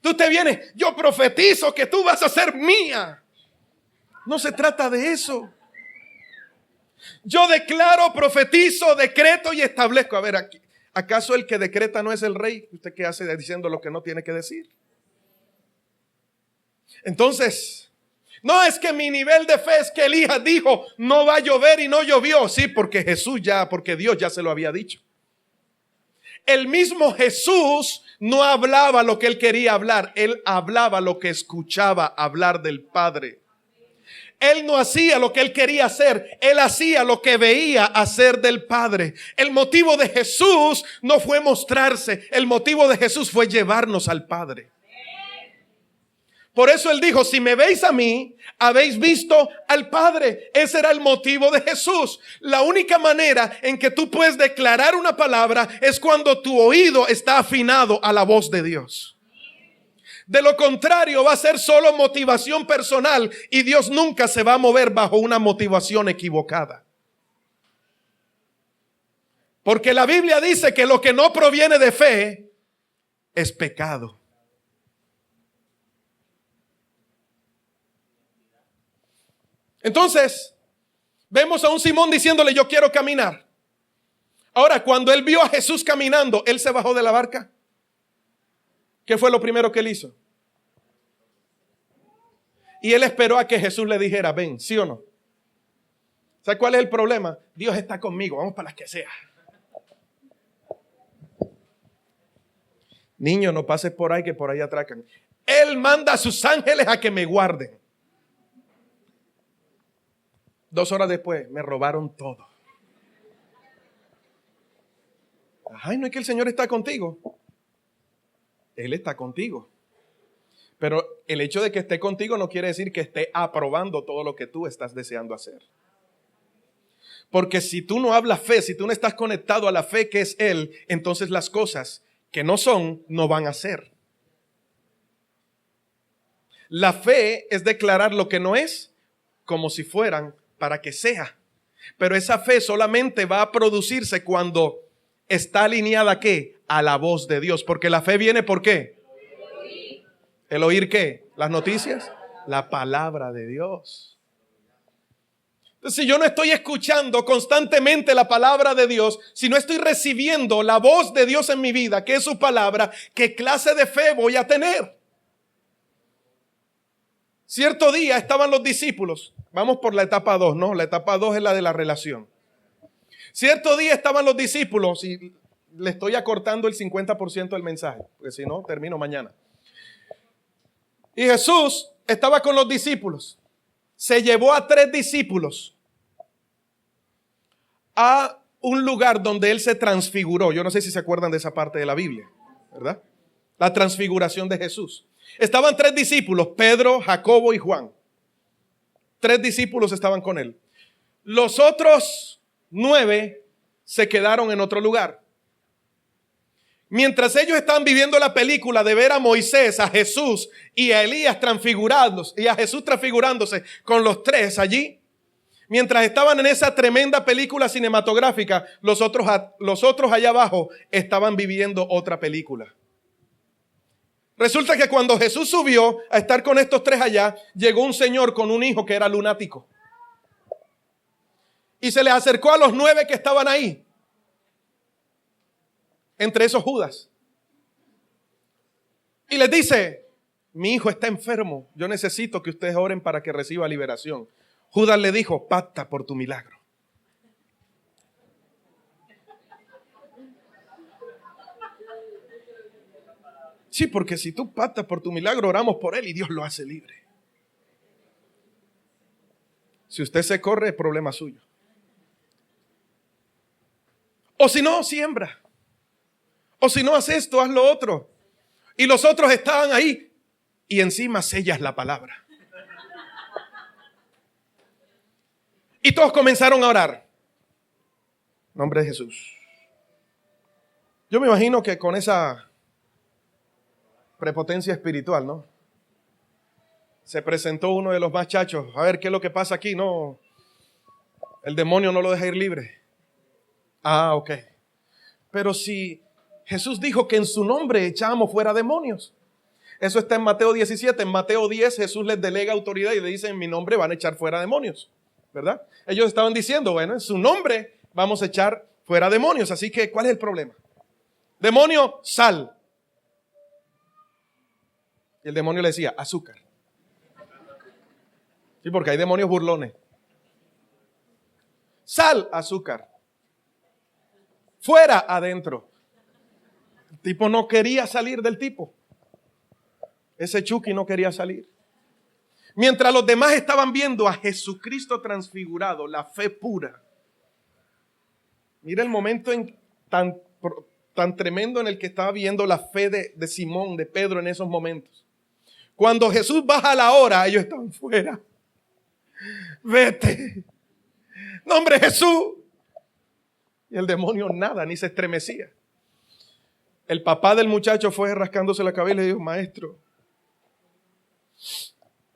Tú te vienes, yo profetizo que tú vas a ser mía. No se trata de eso. Yo declaro, profetizo, decreto y establezco. A ver, aquí, ¿acaso el que decreta no es el rey? ¿Usted qué hace diciendo lo que no tiene que decir? Entonces, no es que mi nivel de fe es que Elías dijo, no va a llover y no llovió. Sí, porque porque Dios ya se lo había dicho. El mismo Jesús no hablaba lo que él quería hablar. Él hablaba lo que escuchaba hablar del Padre. Él no hacía lo que él quería hacer. Él hacía lo que veía hacer del Padre. El motivo de Jesús no fue mostrarse. El motivo de Jesús fue llevarnos al Padre. Por eso él dijo, si me veis a mí, habéis visto al Padre. Ese era el motivo de Jesús. La única manera en que tú puedes declarar una palabra es cuando tu oído está afinado a la voz de Dios. De lo contrario, va a ser solo motivación personal y Dios nunca se va a mover bajo una motivación equivocada. Porque la Biblia dice que lo que no proviene de fe es pecado. Entonces, vemos a un Simón diciéndole, yo quiero caminar. Ahora, cuando él vio a Jesús caminando, él se bajó de la barca. ¿Qué fue lo primero que él hizo? Y él esperó a que Jesús le dijera, ven, ¿sí o no? ¿Sabe cuál es el problema? Dios está conmigo, vamos para las que sea. Niño, no pases por ahí, que por ahí atracan. Él manda a sus ángeles a que me guarden. 2 horas después, me robaron todo. Ay, no es que el Señor está contigo. Él está contigo. Pero el hecho de que esté contigo no quiere decir que esté aprobando todo lo que tú estás deseando hacer. Porque si tú no hablas fe, si tú no estás conectado a la fe que es Él, entonces las cosas que no son, no van a ser. La fe es declarar lo que no es como si fueran para que sea. Pero esa fe solamente va a producirse cuando está alineada ¿a qué? A la voz de Dios. Porque la fe viene ¿por qué? ¿El oír qué? ¿Las noticias? La palabra de Dios. Entonces, si yo no estoy escuchando constantemente la palabra de Dios, si no estoy recibiendo la voz de Dios en mi vida, que es su palabra, ¿qué clase de fe voy a tener? Cierto día estaban los discípulos. Vamos por la etapa 2, ¿no? La etapa 2 es la de la relación. Cierto día estaban los discípulos, y le estoy acortando el 50% del mensaje, porque si no, termino mañana. Y Jesús estaba con los discípulos. Se llevó a 3 discípulos a un lugar donde Él se transfiguró. Yo no sé si se acuerdan de esa parte de la Biblia, ¿verdad? La transfiguración de Jesús. Estaban 3 discípulos, Pedro, Jacobo y Juan. 3 discípulos estaban con Él. Los otros 9 se quedaron en otro lugar. Mientras ellos estaban viviendo la película de ver a Moisés, a Jesús y a Elías transfigurados, y a Jesús transfigurándose con los 3 allí, mientras estaban en esa tremenda película cinematográfica, los otros allá abajo estaban viviendo otra película. Resulta que cuando Jesús subió a estar con estos 3 allá, llegó un señor con un hijo que era lunático. Y se le acercó a los 9 que estaban ahí. Entre esos Judas. Y les dice, mi hijo está enfermo, yo necesito que ustedes oren para que reciba liberación. Judas le dijo, pacta por tu milagro. Sí, porque si tú pactas por tu milagro, oramos por él y Dios lo hace libre. Si usted se corre, es problema suyo. O si no, siembra. O si no, haz esto, haz lo otro. Y los otros estaban ahí. Y encima sellas la palabra. Y todos comenzaron a orar. En nombre de Jesús. Yo me imagino que con esa prepotencia espiritual, ¿no? Se presentó uno de los más chachos. A ver, ¿qué es lo que pasa aquí? No, el demonio no lo deja ir libre. Ah, ok. Pero si Jesús dijo que en su nombre echábamos fuera demonios. Eso está en Mateo 17. En Mateo 10 Jesús les delega autoridad y le dice, en mi nombre van a echar fuera demonios. ¿Verdad? Ellos estaban diciendo, bueno, en su nombre vamos a echar fuera demonios. Así que, ¿cuál es el problema? Demonio, sal. Y el demonio le decía, azúcar. Sí, porque hay demonios burlones. Sal, azúcar. Fuera, adentro. El tipo no quería salir del tipo. Ese Chucky no quería salir. Mientras los demás estaban viendo a Jesucristo transfigurado, la fe pura. Mira el momento tan tremendo en el que estaba viendo la fe de Simón, de Pedro en esos momentos. Cuando Jesús baja la hora, ellos estaban fuera. Vete. Nombre Jesús. Y el demonio nada, ni se estremecía. El papá del muchacho fue rascándose la cabeza y le dijo, maestro,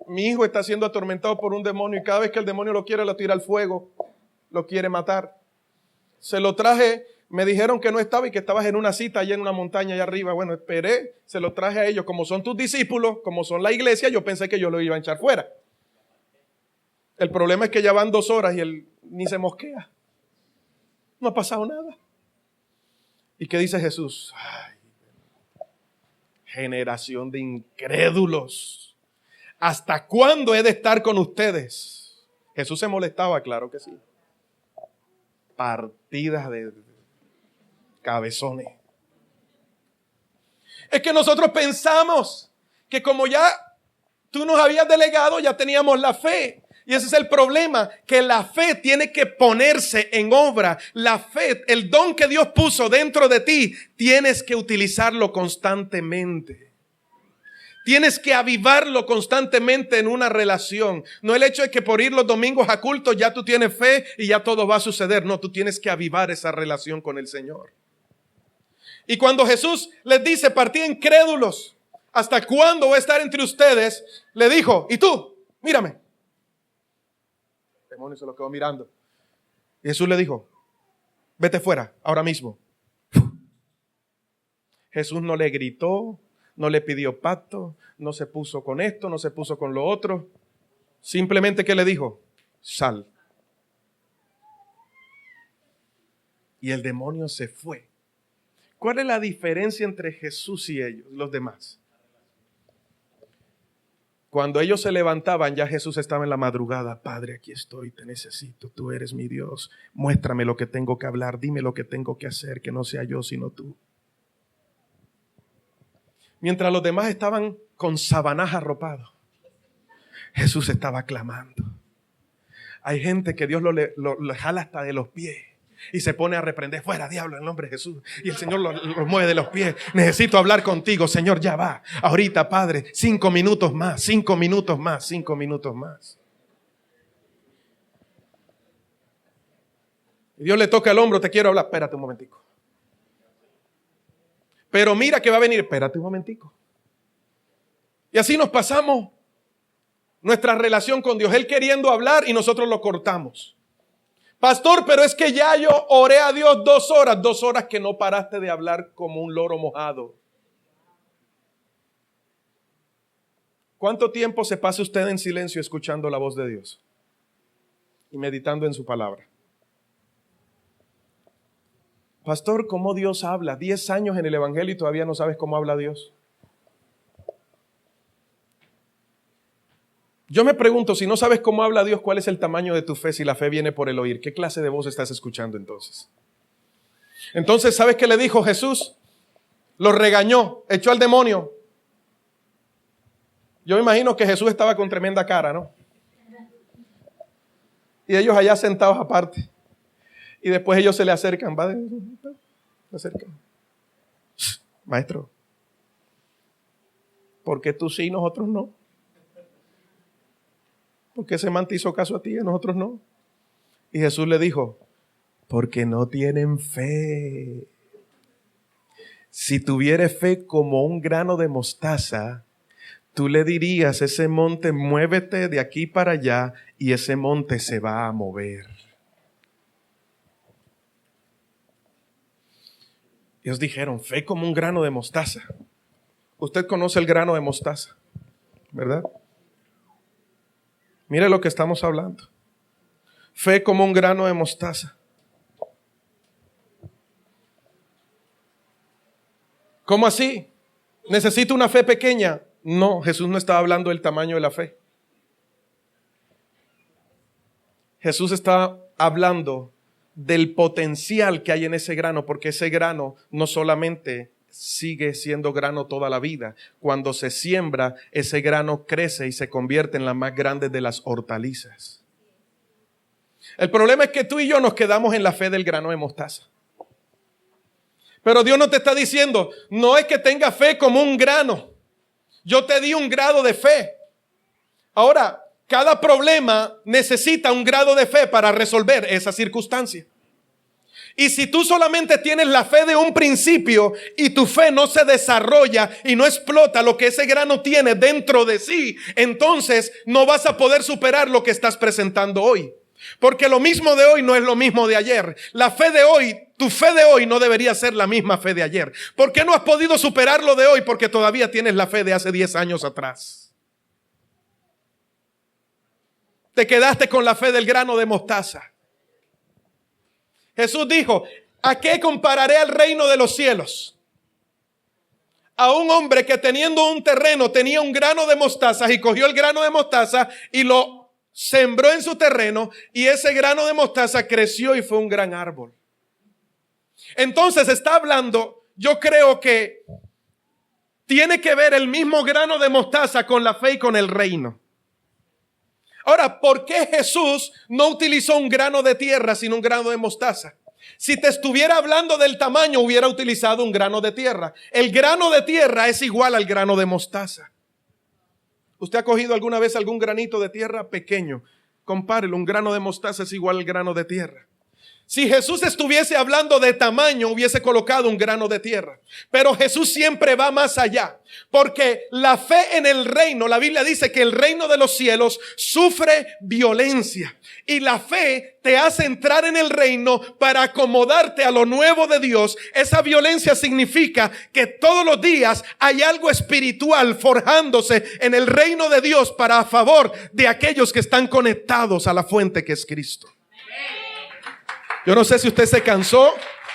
Mi hijo está siendo atormentado por un demonio y cada vez que el demonio lo quiere, lo tira al fuego, lo quiere matar. Se lo traje, me dijeron que no estaba y que estabas en una cita allá en una montaña allá arriba. Bueno, esperé, se lo traje a ellos. Como son tus discípulos, como son la iglesia, yo pensé que yo lo iba a echar fuera. El problema es que ya van 2 horas y él ni se mosquea. No ha pasado nada. ¿Y qué dice Jesús? Ay, generación de incrédulos. ¿Hasta cuándo he de estar con ustedes? Jesús se molestaba, claro que sí. Partidas de cabezones. Es que nosotros pensamos que como ya tú nos habías delegado, ya teníamos la fe. Y ese es el problema, que la fe tiene que ponerse en obra. La fe, el don que Dios puso dentro de ti, tienes que utilizarlo constantemente. Tienes que avivarlo constantemente en una relación. No el hecho de que por ir los domingos a culto ya tú tienes fe y ya todo va a suceder. No, tú tienes que avivar esa relación con el Señor. Y cuando Jesús les dice, partid incrédulos, ¿hasta cuándo voy a estar entre ustedes? Le dijo, ¿y tú? Mírame. El demonio se lo quedó mirando. Y Jesús le dijo, vete fuera, ahora mismo. Jesús no le gritó, no le pidió pacto, no se puso con esto, no se puso con lo otro. Simplemente, ¿qué le dijo? Sal. Y el demonio se fue. ¿Cuál es la diferencia entre Jesús y ellos, los demás? Cuando ellos se levantaban, ya Jesús estaba en la madrugada. Padre, aquí estoy, te necesito, tú eres mi Dios. Muéstrame lo que tengo que hablar, dime lo que tengo que hacer, que no sea yo sino tú. Mientras los demás estaban con sabanás arropados, Jesús estaba clamando. Hay gente que Dios lo jala hasta de los pies y se pone a reprender, fuera diablo en el nombre de Jesús. Y el Señor lo mueve de los pies. Necesito hablar contigo, Señor, ya va. Ahorita, Padre, 5 minutos más, 5 minutos más, 5 minutos más. Y Dios le toca el hombro, te quiero hablar, espérate un momentico. Pero mira que va a venir, espérate un momentico. Y así nos pasamos nuestra relación con Dios. Él queriendo hablar y nosotros lo cortamos. Pastor, pero es que ya yo oré a Dios 2 horas. 2 horas que no paraste de hablar como un loro mojado. ¿Cuánto tiempo se pasa usted en silencio escuchando la voz de Dios? Y meditando en su palabra. Pastor, ¿cómo Dios habla? 10 años en el Evangelio y todavía no sabes cómo habla Dios. Yo me pregunto, si no sabes cómo habla Dios, ¿cuál es el tamaño de tu fe si la fe viene por el oír? ¿Qué clase de voz estás escuchando entonces? Entonces, ¿sabes qué le dijo Jesús? Lo regañó, echó al demonio. Yo me imagino que Jesús estaba con tremenda cara, ¿no? Y ellos allá sentados aparte. Y después ellos se le acercan. Se acercan. Maestro, ¿por qué tú sí y nosotros no? ¿Por qué ese man te hizo caso a ti y a nosotros no? Y Jesús le dijo, porque no tienen fe. Si tuvieres fe como un grano de mostaza, tú le dirías a ese monte, muévete de aquí para allá, y ese monte se va a mover. Ellos dijeron, fe como un grano de mostaza. Usted conoce el grano de mostaza, ¿verdad? Mire lo que estamos hablando. Fe como un grano de mostaza. ¿Cómo así? ¿Necesito una fe pequeña? No, Jesús no estaba hablando del tamaño de la fe. Jesús está hablando del potencial que hay en ese grano, porque ese grano no solamente sigue siendo grano toda la vida. Cuando se siembra, ese grano crece y se convierte en la más grande de las hortalizas. El problema es que tú y yo nos quedamos en la fe del grano de mostaza. Pero Dios no te está diciendo, no es que tengas fe como un grano. Yo te di un grado de fe. Ahora, cada problema necesita un grado de fe para resolver esa circunstancia. Y si tú solamente tienes la fe de un principio y tu fe no se desarrolla y no explota lo que ese grano tiene dentro de sí, entonces no vas a poder superar lo que estás presentando hoy. Porque lo mismo de hoy no es lo mismo de ayer. La fe de hoy, tu fe de hoy no debería ser la misma fe de ayer. ¿Por qué no has podido superar lo de hoy? Porque todavía tienes la fe de hace 10 años atrás. Te quedaste con la fe del grano de mostaza. Jesús dijo, ¿a qué compararé al reino de los cielos? A un hombre que teniendo un terreno tenía un grano de mostaza y cogió el grano de mostaza y lo sembró en su terreno, y ese grano de mostaza creció y fue un gran árbol. Entonces está hablando, yo creo que tiene que ver el mismo grano de mostaza con la fe y con el reino. Ahora, ¿por qué Jesús no utilizó un grano de tierra sino un grano de mostaza? Si te estuviera hablando del tamaño, hubiera utilizado un grano de tierra. El grano de tierra es igual al grano de mostaza. ¿Usted ha cogido alguna vez algún granito de tierra pequeño? Compárelo, un grano de mostaza es igual al grano de tierra. Si Jesús estuviese hablando de tamaño, hubiese colocado un grano de tierra. Pero Jesús siempre va más allá. Porque la fe en el reino, la Biblia dice que el reino de los cielos sufre violencia. Y la fe te hace entrar en el reino para acomodarte a lo nuevo de Dios. Esa violencia significa que todos los días hay algo espiritual forjándose en el reino de Dios para a favor de aquellos que están conectados a la fuente que es Cristo. Yo no sé si usted se cansó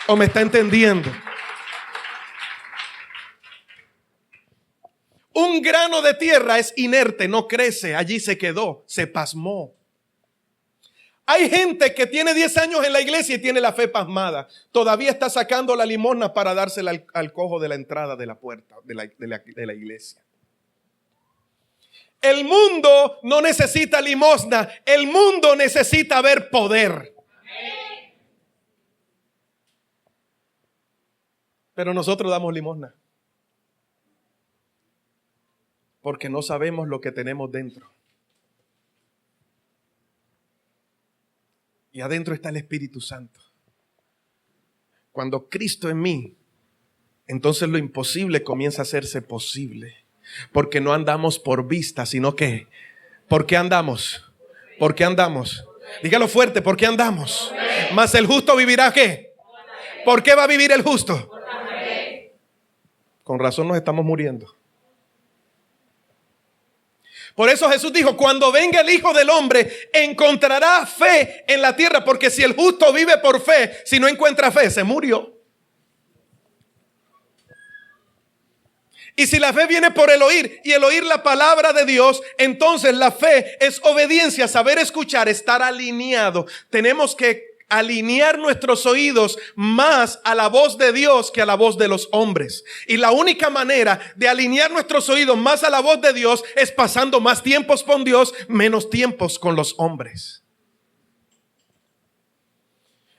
o me está entendiendo. Un grano de tierra es inerte, no crece, allí se quedó, se pasmó. Hay gente que tiene 10 años en la iglesia y tiene la fe pasmada. Todavía está sacando la limosna para dársela al cojo de la entrada de la puerta de la iglesia. El mundo no necesita limosna, el mundo necesita ver poder. Pero nosotros damos limosna porque no sabemos lo que tenemos dentro. Y adentro está el Espíritu Santo. Cuando Cristo en mí, entonces lo imposible comienza a hacerse posible. Porque no andamos por vista, sino que, ¿por qué andamos? ¿Por qué andamos? Dígalo fuerte, ¿por qué andamos? Mas el justo vivirá, ¿qué? ¿Por qué va a vivir el justo? Con razón nos estamos muriendo. Por eso Jesús dijo, cuando venga el Hijo del Hombre, encontrará fe en la tierra. Porque si el justo vive por fe, si no encuentra fe, se murió. Y si la fe viene por el oír, y el oír la palabra de Dios, entonces la fe es obediencia, saber escuchar, estar alineado. Tenemos que alinear nuestros oídos más a la voz de Dios que a la voz de los hombres. Y la única manera de alinear nuestros oídos más a la voz de Dios es pasando más tiempos con Dios, menos tiempos con los hombres.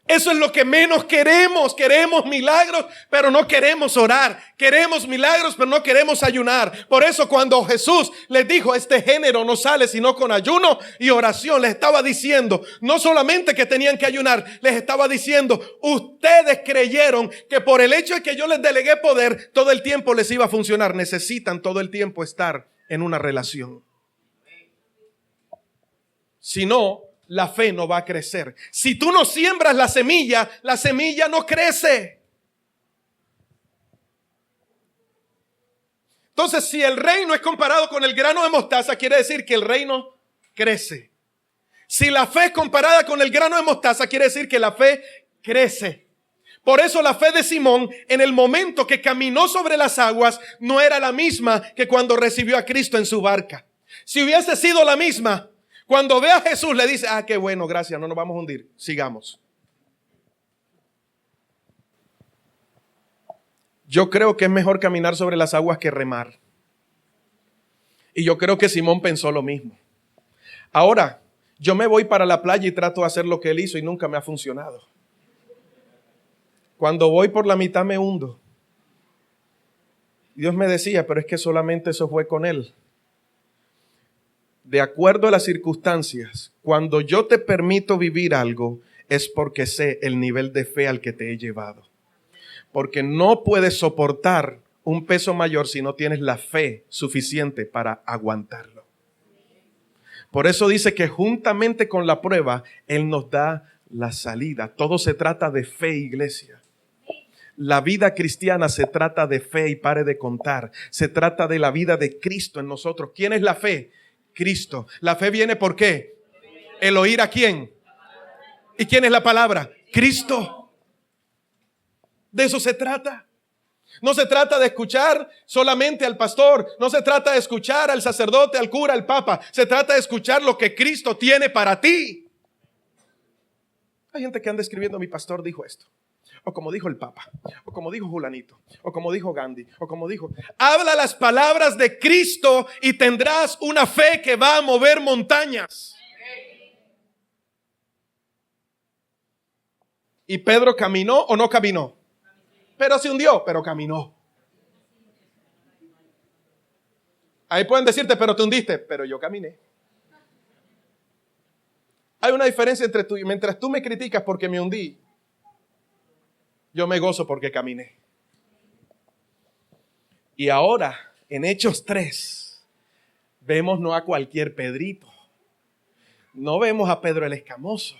Eso es lo que menos queremos. Queremos milagros, pero no queremos orar. Queremos milagros, pero no queremos ayunar. Por eso cuando Jesús les dijo, este género no sale sino con ayuno y oración, les estaba diciendo, no solamente que tenían que ayunar, les estaba diciendo, ustedes creyeron que por el hecho de que yo les delegué poder, todo el tiempo les iba a funcionar. Necesitan todo el tiempo estar en una relación. Si no, la fe no va a crecer. Si tú no siembras la semilla no crece. Entonces, si el reino es comparado con el grano de mostaza, quiere decir que el reino crece. Si la fe es comparada con el grano de mostaza, quiere decir que la fe crece. Por eso la fe de Simón, en el momento que caminó sobre las aguas, no era la misma que cuando recibió a Cristo en su barca. Si hubiese sido la misma, cuando ve a Jesús le dice, qué bueno, gracias, no nos vamos a hundir, sigamos. Yo creo que es mejor caminar sobre las aguas que remar. Y yo creo que Simón pensó lo mismo. Ahora, yo me voy para la playa y trato de hacer lo que él hizo y nunca me ha funcionado. Cuando voy por la mitad me hundo. Dios me decía, pero es que solamente eso fue con él. De acuerdo a las circunstancias, cuando yo te permito vivir algo, es porque sé el nivel de fe al que te he llevado. Porque no puedes soportar un peso mayor si no tienes la fe suficiente para aguantarlo. Por eso dice que juntamente con la prueba, Él nos da la salida. Todo se trata de fe, iglesia. La vida cristiana se trata de fe y pare de contar. Se trata de la vida de Cristo en nosotros. ¿Quién es la fe? Cristo. La fe viene ¿por qué? ¿El oír a quién? ¿Y quién es la palabra? Cristo. De eso se trata. No se trata de escuchar solamente al pastor. No se trata de escuchar al sacerdote, al cura, al papa. Se trata de escuchar lo que Cristo tiene para ti. Hay gente que anda escribiendo: mi pastor dijo esto, o como dijo el papa, o como dijo Julanito, o como dijo Gandhi, o como dijo. Habla las palabras de Cristo y tendrás una fe que va a mover montañas. ¿Y Pedro caminó o no caminó? Pero se hundió, pero caminó. Ahí pueden decirte: pero te hundiste, pero yo caminé. Hay una diferencia entre tú y mientras tú me criticas porque me hundí, yo me gozo porque caminé. Y ahora, en Hechos 3, vemos no a cualquier Pedrito. No vemos a Pedro el Escamoso.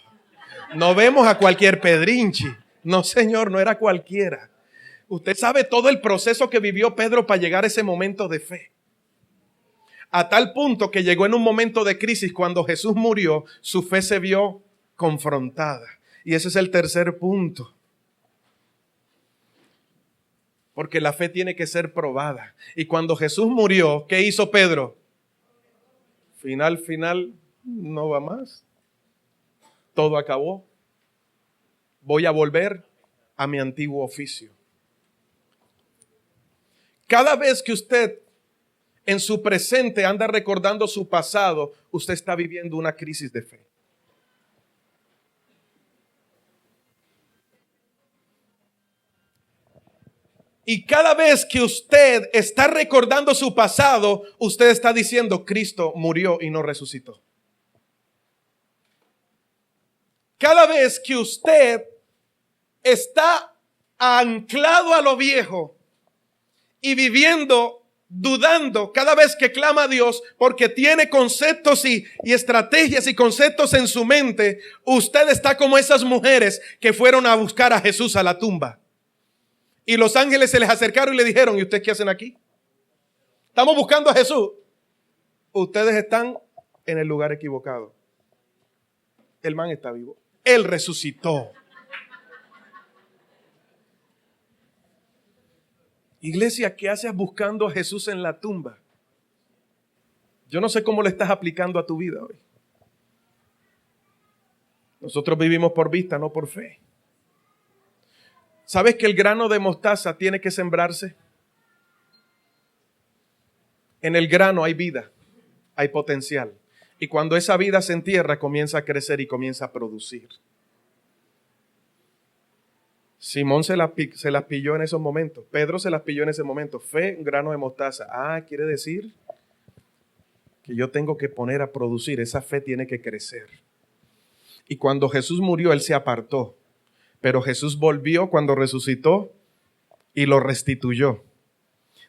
No vemos a cualquier Pedrinchi. No, señor, no era cualquiera. Usted sabe todo el proceso que vivió Pedro para llegar a ese momento de fe. A tal punto que llegó en un momento de crisis cuando Jesús murió, su fe se vio confrontada. Y ese es el tercer punto. Porque la fe tiene que ser probada. Y cuando Jesús murió, ¿qué hizo Pedro? Final, no va más. Todo acabó. Voy a volver a mi antiguo oficio. Cada vez que usted en su presente anda recordando su pasado, usted está viviendo una crisis de fe. Y cada vez que usted está recordando su pasado, usted está diciendo: Cristo murió y no resucitó. Cada vez que usted está anclado a lo viejo y viviendo, dudando, cada vez que clama a Dios porque tiene conceptos y estrategias y conceptos en su mente, usted está como esas mujeres que fueron a buscar a Jesús a la tumba. Y los ángeles se les acercaron y le dijeron: ¿y ustedes qué hacen aquí? Estamos buscando a Jesús. Ustedes están en el lugar equivocado. El man está vivo. Él resucitó. Iglesia, ¿qué haces buscando a Jesús en la tumba? Yo no sé cómo le estás aplicando a tu vida hoy. Nosotros vivimos por vista, no por fe. ¿Sabes que el grano de mostaza tiene que sembrarse? En el grano hay vida, hay potencial. Y cuando esa vida se entierra, comienza a crecer y comienza a producir. Simón se las pilló en esos momentos. Pedro se las pilló en ese momento. Fe, un grano de mostaza. Quiere decir que yo tengo que poner a producir. Esa fe tiene que crecer. Y cuando Jesús murió, Él se apartó. Pero Jesús volvió cuando resucitó y lo restituyó.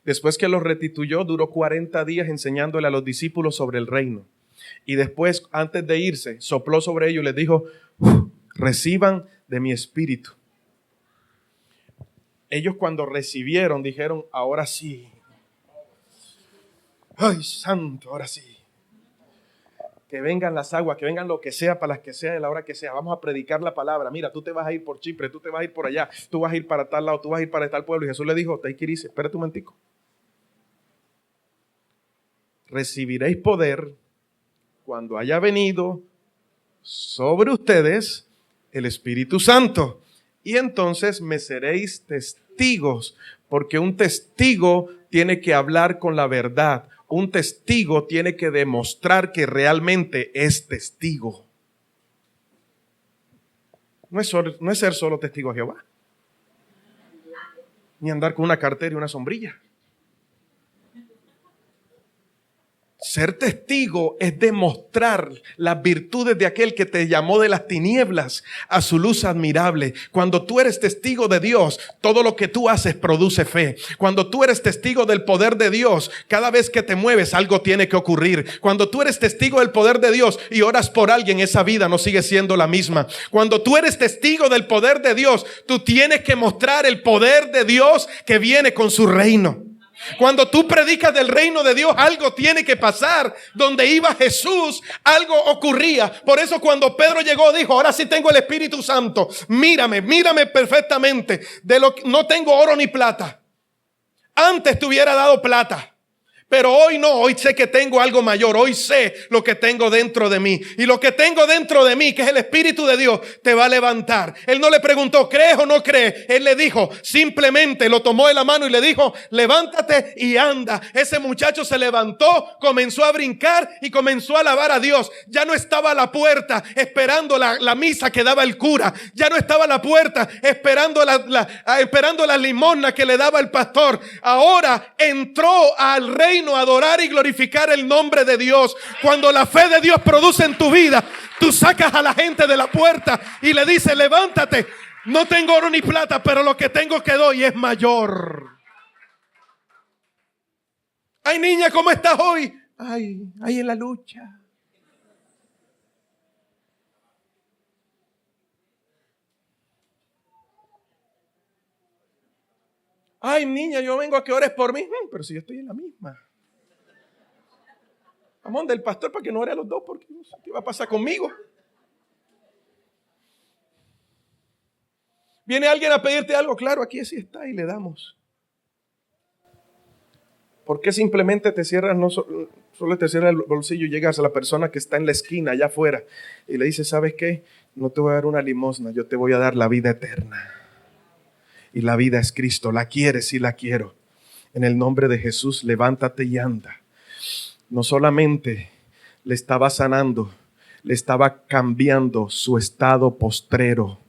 Después que lo restituyó, duró 40 días enseñándole a los discípulos sobre el reino. Y después, antes de irse, sopló sobre ellos y les dijo: reciban de mi espíritu. Ellos cuando recibieron dijeron: ahora sí. Ay, santo, ahora sí. Que vengan las aguas, que vengan lo que sea, para las que sea, de la hora que sea. Vamos a predicar la palabra. Mira, tú te vas a ir por Chipre, tú te vas a ir por allá, tú vas a ir para tal lado, tú vas a ir para tal pueblo. Y Jesús le dijo: te hay que ir, espérate un momentico. Recibiréis poder cuando haya venido sobre ustedes el Espíritu Santo. Y entonces me seréis testigos, porque un testigo tiene que hablar con la verdad. Un testigo tiene que demostrar que realmente es testigo. No es ser solo testigo a Jehová, ni andar con una cartera y una sombrilla. Ser testigo es demostrar las virtudes de aquel que te llamó de las tinieblas a su luz admirable. Cuando tú eres testigo de Dios, todo lo que tú haces produce fe. Cuando tú eres testigo del poder de Dios, cada vez que te mueves algo tiene que ocurrir. Cuando tú eres testigo del poder de Dios y oras por alguien, esa vida no sigue siendo la misma. Cuando tú eres testigo del poder de Dios, tú tienes que mostrar el poder de Dios que viene con su reino. Cuando tú predicas del reino de Dios, algo tiene que pasar. Donde iba Jesús, algo ocurría. Por eso cuando Pedro llegó, dijo: ahora sí tengo el Espíritu Santo. Mírame perfectamente. No tengo oro ni plata. Antes te hubiera dado plata, pero hoy no, hoy sé que tengo algo mayor. Hoy sé lo que tengo dentro de mí. Y lo que tengo dentro de mí, que es el Espíritu de Dios, te va a levantar. Él no le preguntó: ¿crees o no crees? Él le dijo, simplemente lo tomó de la mano y le dijo: levántate y anda. Ese muchacho se levantó, comenzó a brincar y comenzó a alabar a Dios. Ya no estaba a la puerta esperando la misa que daba el cura. Ya no estaba a la puerta esperando las limosnas que le daba el pastor. Ahora entró al reino a adorar y glorificar el nombre de Dios. Cuando la fe de Dios produce en tu vida, tú sacas a la gente de la puerta y le dices: levántate, no tengo oro ni plata, pero lo que tengo que doy es mayor. Ay, niña, ¿cómo estás hoy? Ay, ahí en la lucha. Ay, niña, yo vengo a que ores por mí. Pero si yo estoy en la misma. Vamos del pastor para que no ore a los dos, porque no sé qué va a pasar conmigo. ¿Viene alguien a pedirte algo? Claro, aquí sí está y le damos. ¿Por qué simplemente te cierras, solo te cierras el bolsillo y llegas a la persona que está en la esquina allá afuera y le dices: ¿sabes qué? No te voy a dar una limosna, yo te voy a dar la vida eterna. Y la vida es Cristo. ¿La quieres? Sí, la quiero. En el nombre de Jesús, levántate y anda. No solamente le estaba sanando, le estaba cambiando su estado postrero.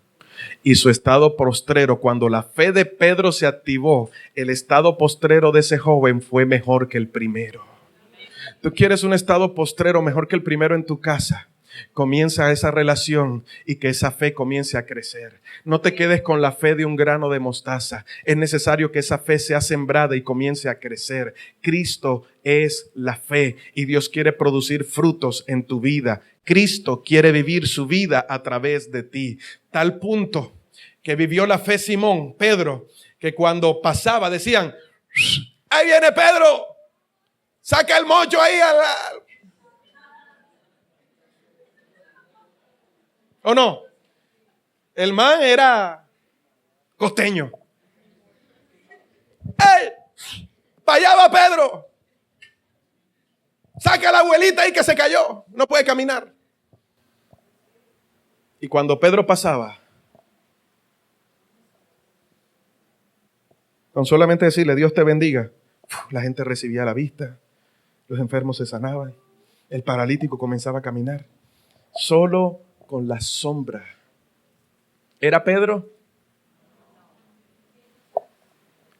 Y su estado postrero, cuando la fe de Pedro se activó, el estado postrero de ese joven fue mejor que el primero. ¿Tú quieres un estado postrero mejor que el primero en tu casa? Comienza esa relación y que esa fe comience a crecer. No te quedes con la fe de un grano de mostaza. Es necesario que esa fe sea sembrada y comience a crecer. Cristo es la fe y Dios quiere producir frutos en tu vida. Cristo quiere vivir su vida a través de ti. Tal punto que vivió la fe Simón, Pedro, que cuando pasaba decían: ahí viene Pedro, saca el mocho ahí a la... ¿O no? El man era costeño. ¡Ey! ¡Para allá va Pedro! Saca a la abuelita ahí que se cayó. No puede caminar. Y cuando Pedro pasaba, con solamente decirle: Dios te bendiga, la gente recibía la vista. Los enfermos se sanaban. El paralítico comenzaba a caminar. Solo con la sombra. ¿Era Pedro?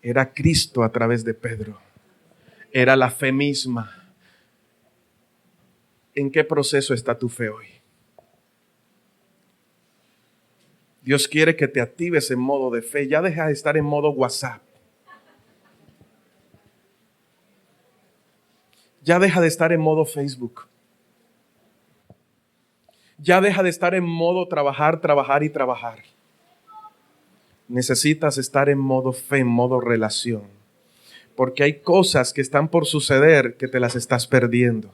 Era Cristo a través de Pedro. Era la fe misma. ¿En qué proceso está tu fe hoy? Dios quiere que te actives en modo de fe. Ya deja de estar en modo WhatsApp. Ya deja de estar en modo Facebook. Ya deja de estar en modo trabajar y trabajar. Necesitas estar en modo fe, en modo relación. Porque hay cosas que están por suceder que te las estás perdiendo.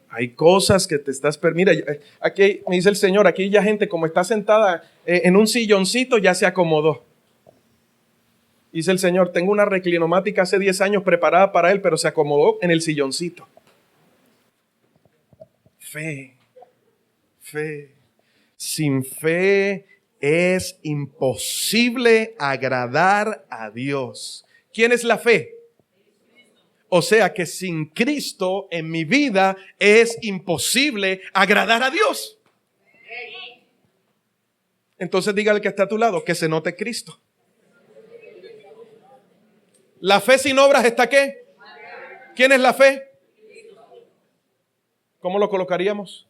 Hay cosas que te estás perdiendo. Mira, aquí me dice el Señor, aquí ya gente como está sentada en un silloncito ya se acomodó. Dice el Señor: tengo una reclinomática hace 10 años preparada para él, pero se acomodó en el silloncito. Fe. Fe. Sin fe es imposible agradar a Dios. ¿Quién es la fe? O sea que sin Cristo en mi vida es imposible agradar a Dios. Entonces dígale que está a tu lado que se note Cristo. La fe sin obras está ¿qué? ¿Quién es la fe? ¿Cómo lo colocaríamos?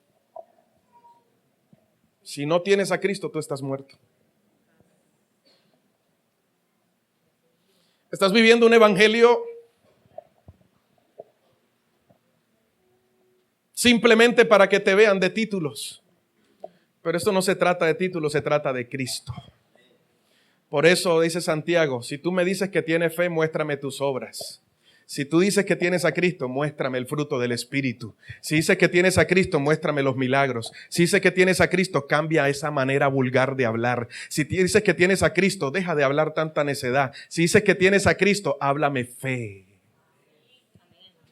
Si no tienes a Cristo, tú estás muerto. Estás viviendo un evangelio simplemente para que te vean de títulos. Pero esto no se trata de títulos, se trata de Cristo. Por eso dice Santiago, si tú me dices que tienes fe, muéstrame tus obras. Si tú dices que tienes a Cristo, muéstrame el fruto del Espíritu. Si dices que tienes a Cristo, muéstrame los milagros. Si dices que tienes a Cristo, cambia esa manera vulgar de hablar. Si dices que tienes a Cristo, deja de hablar tanta necedad. Si dices que tienes a Cristo, háblame fe.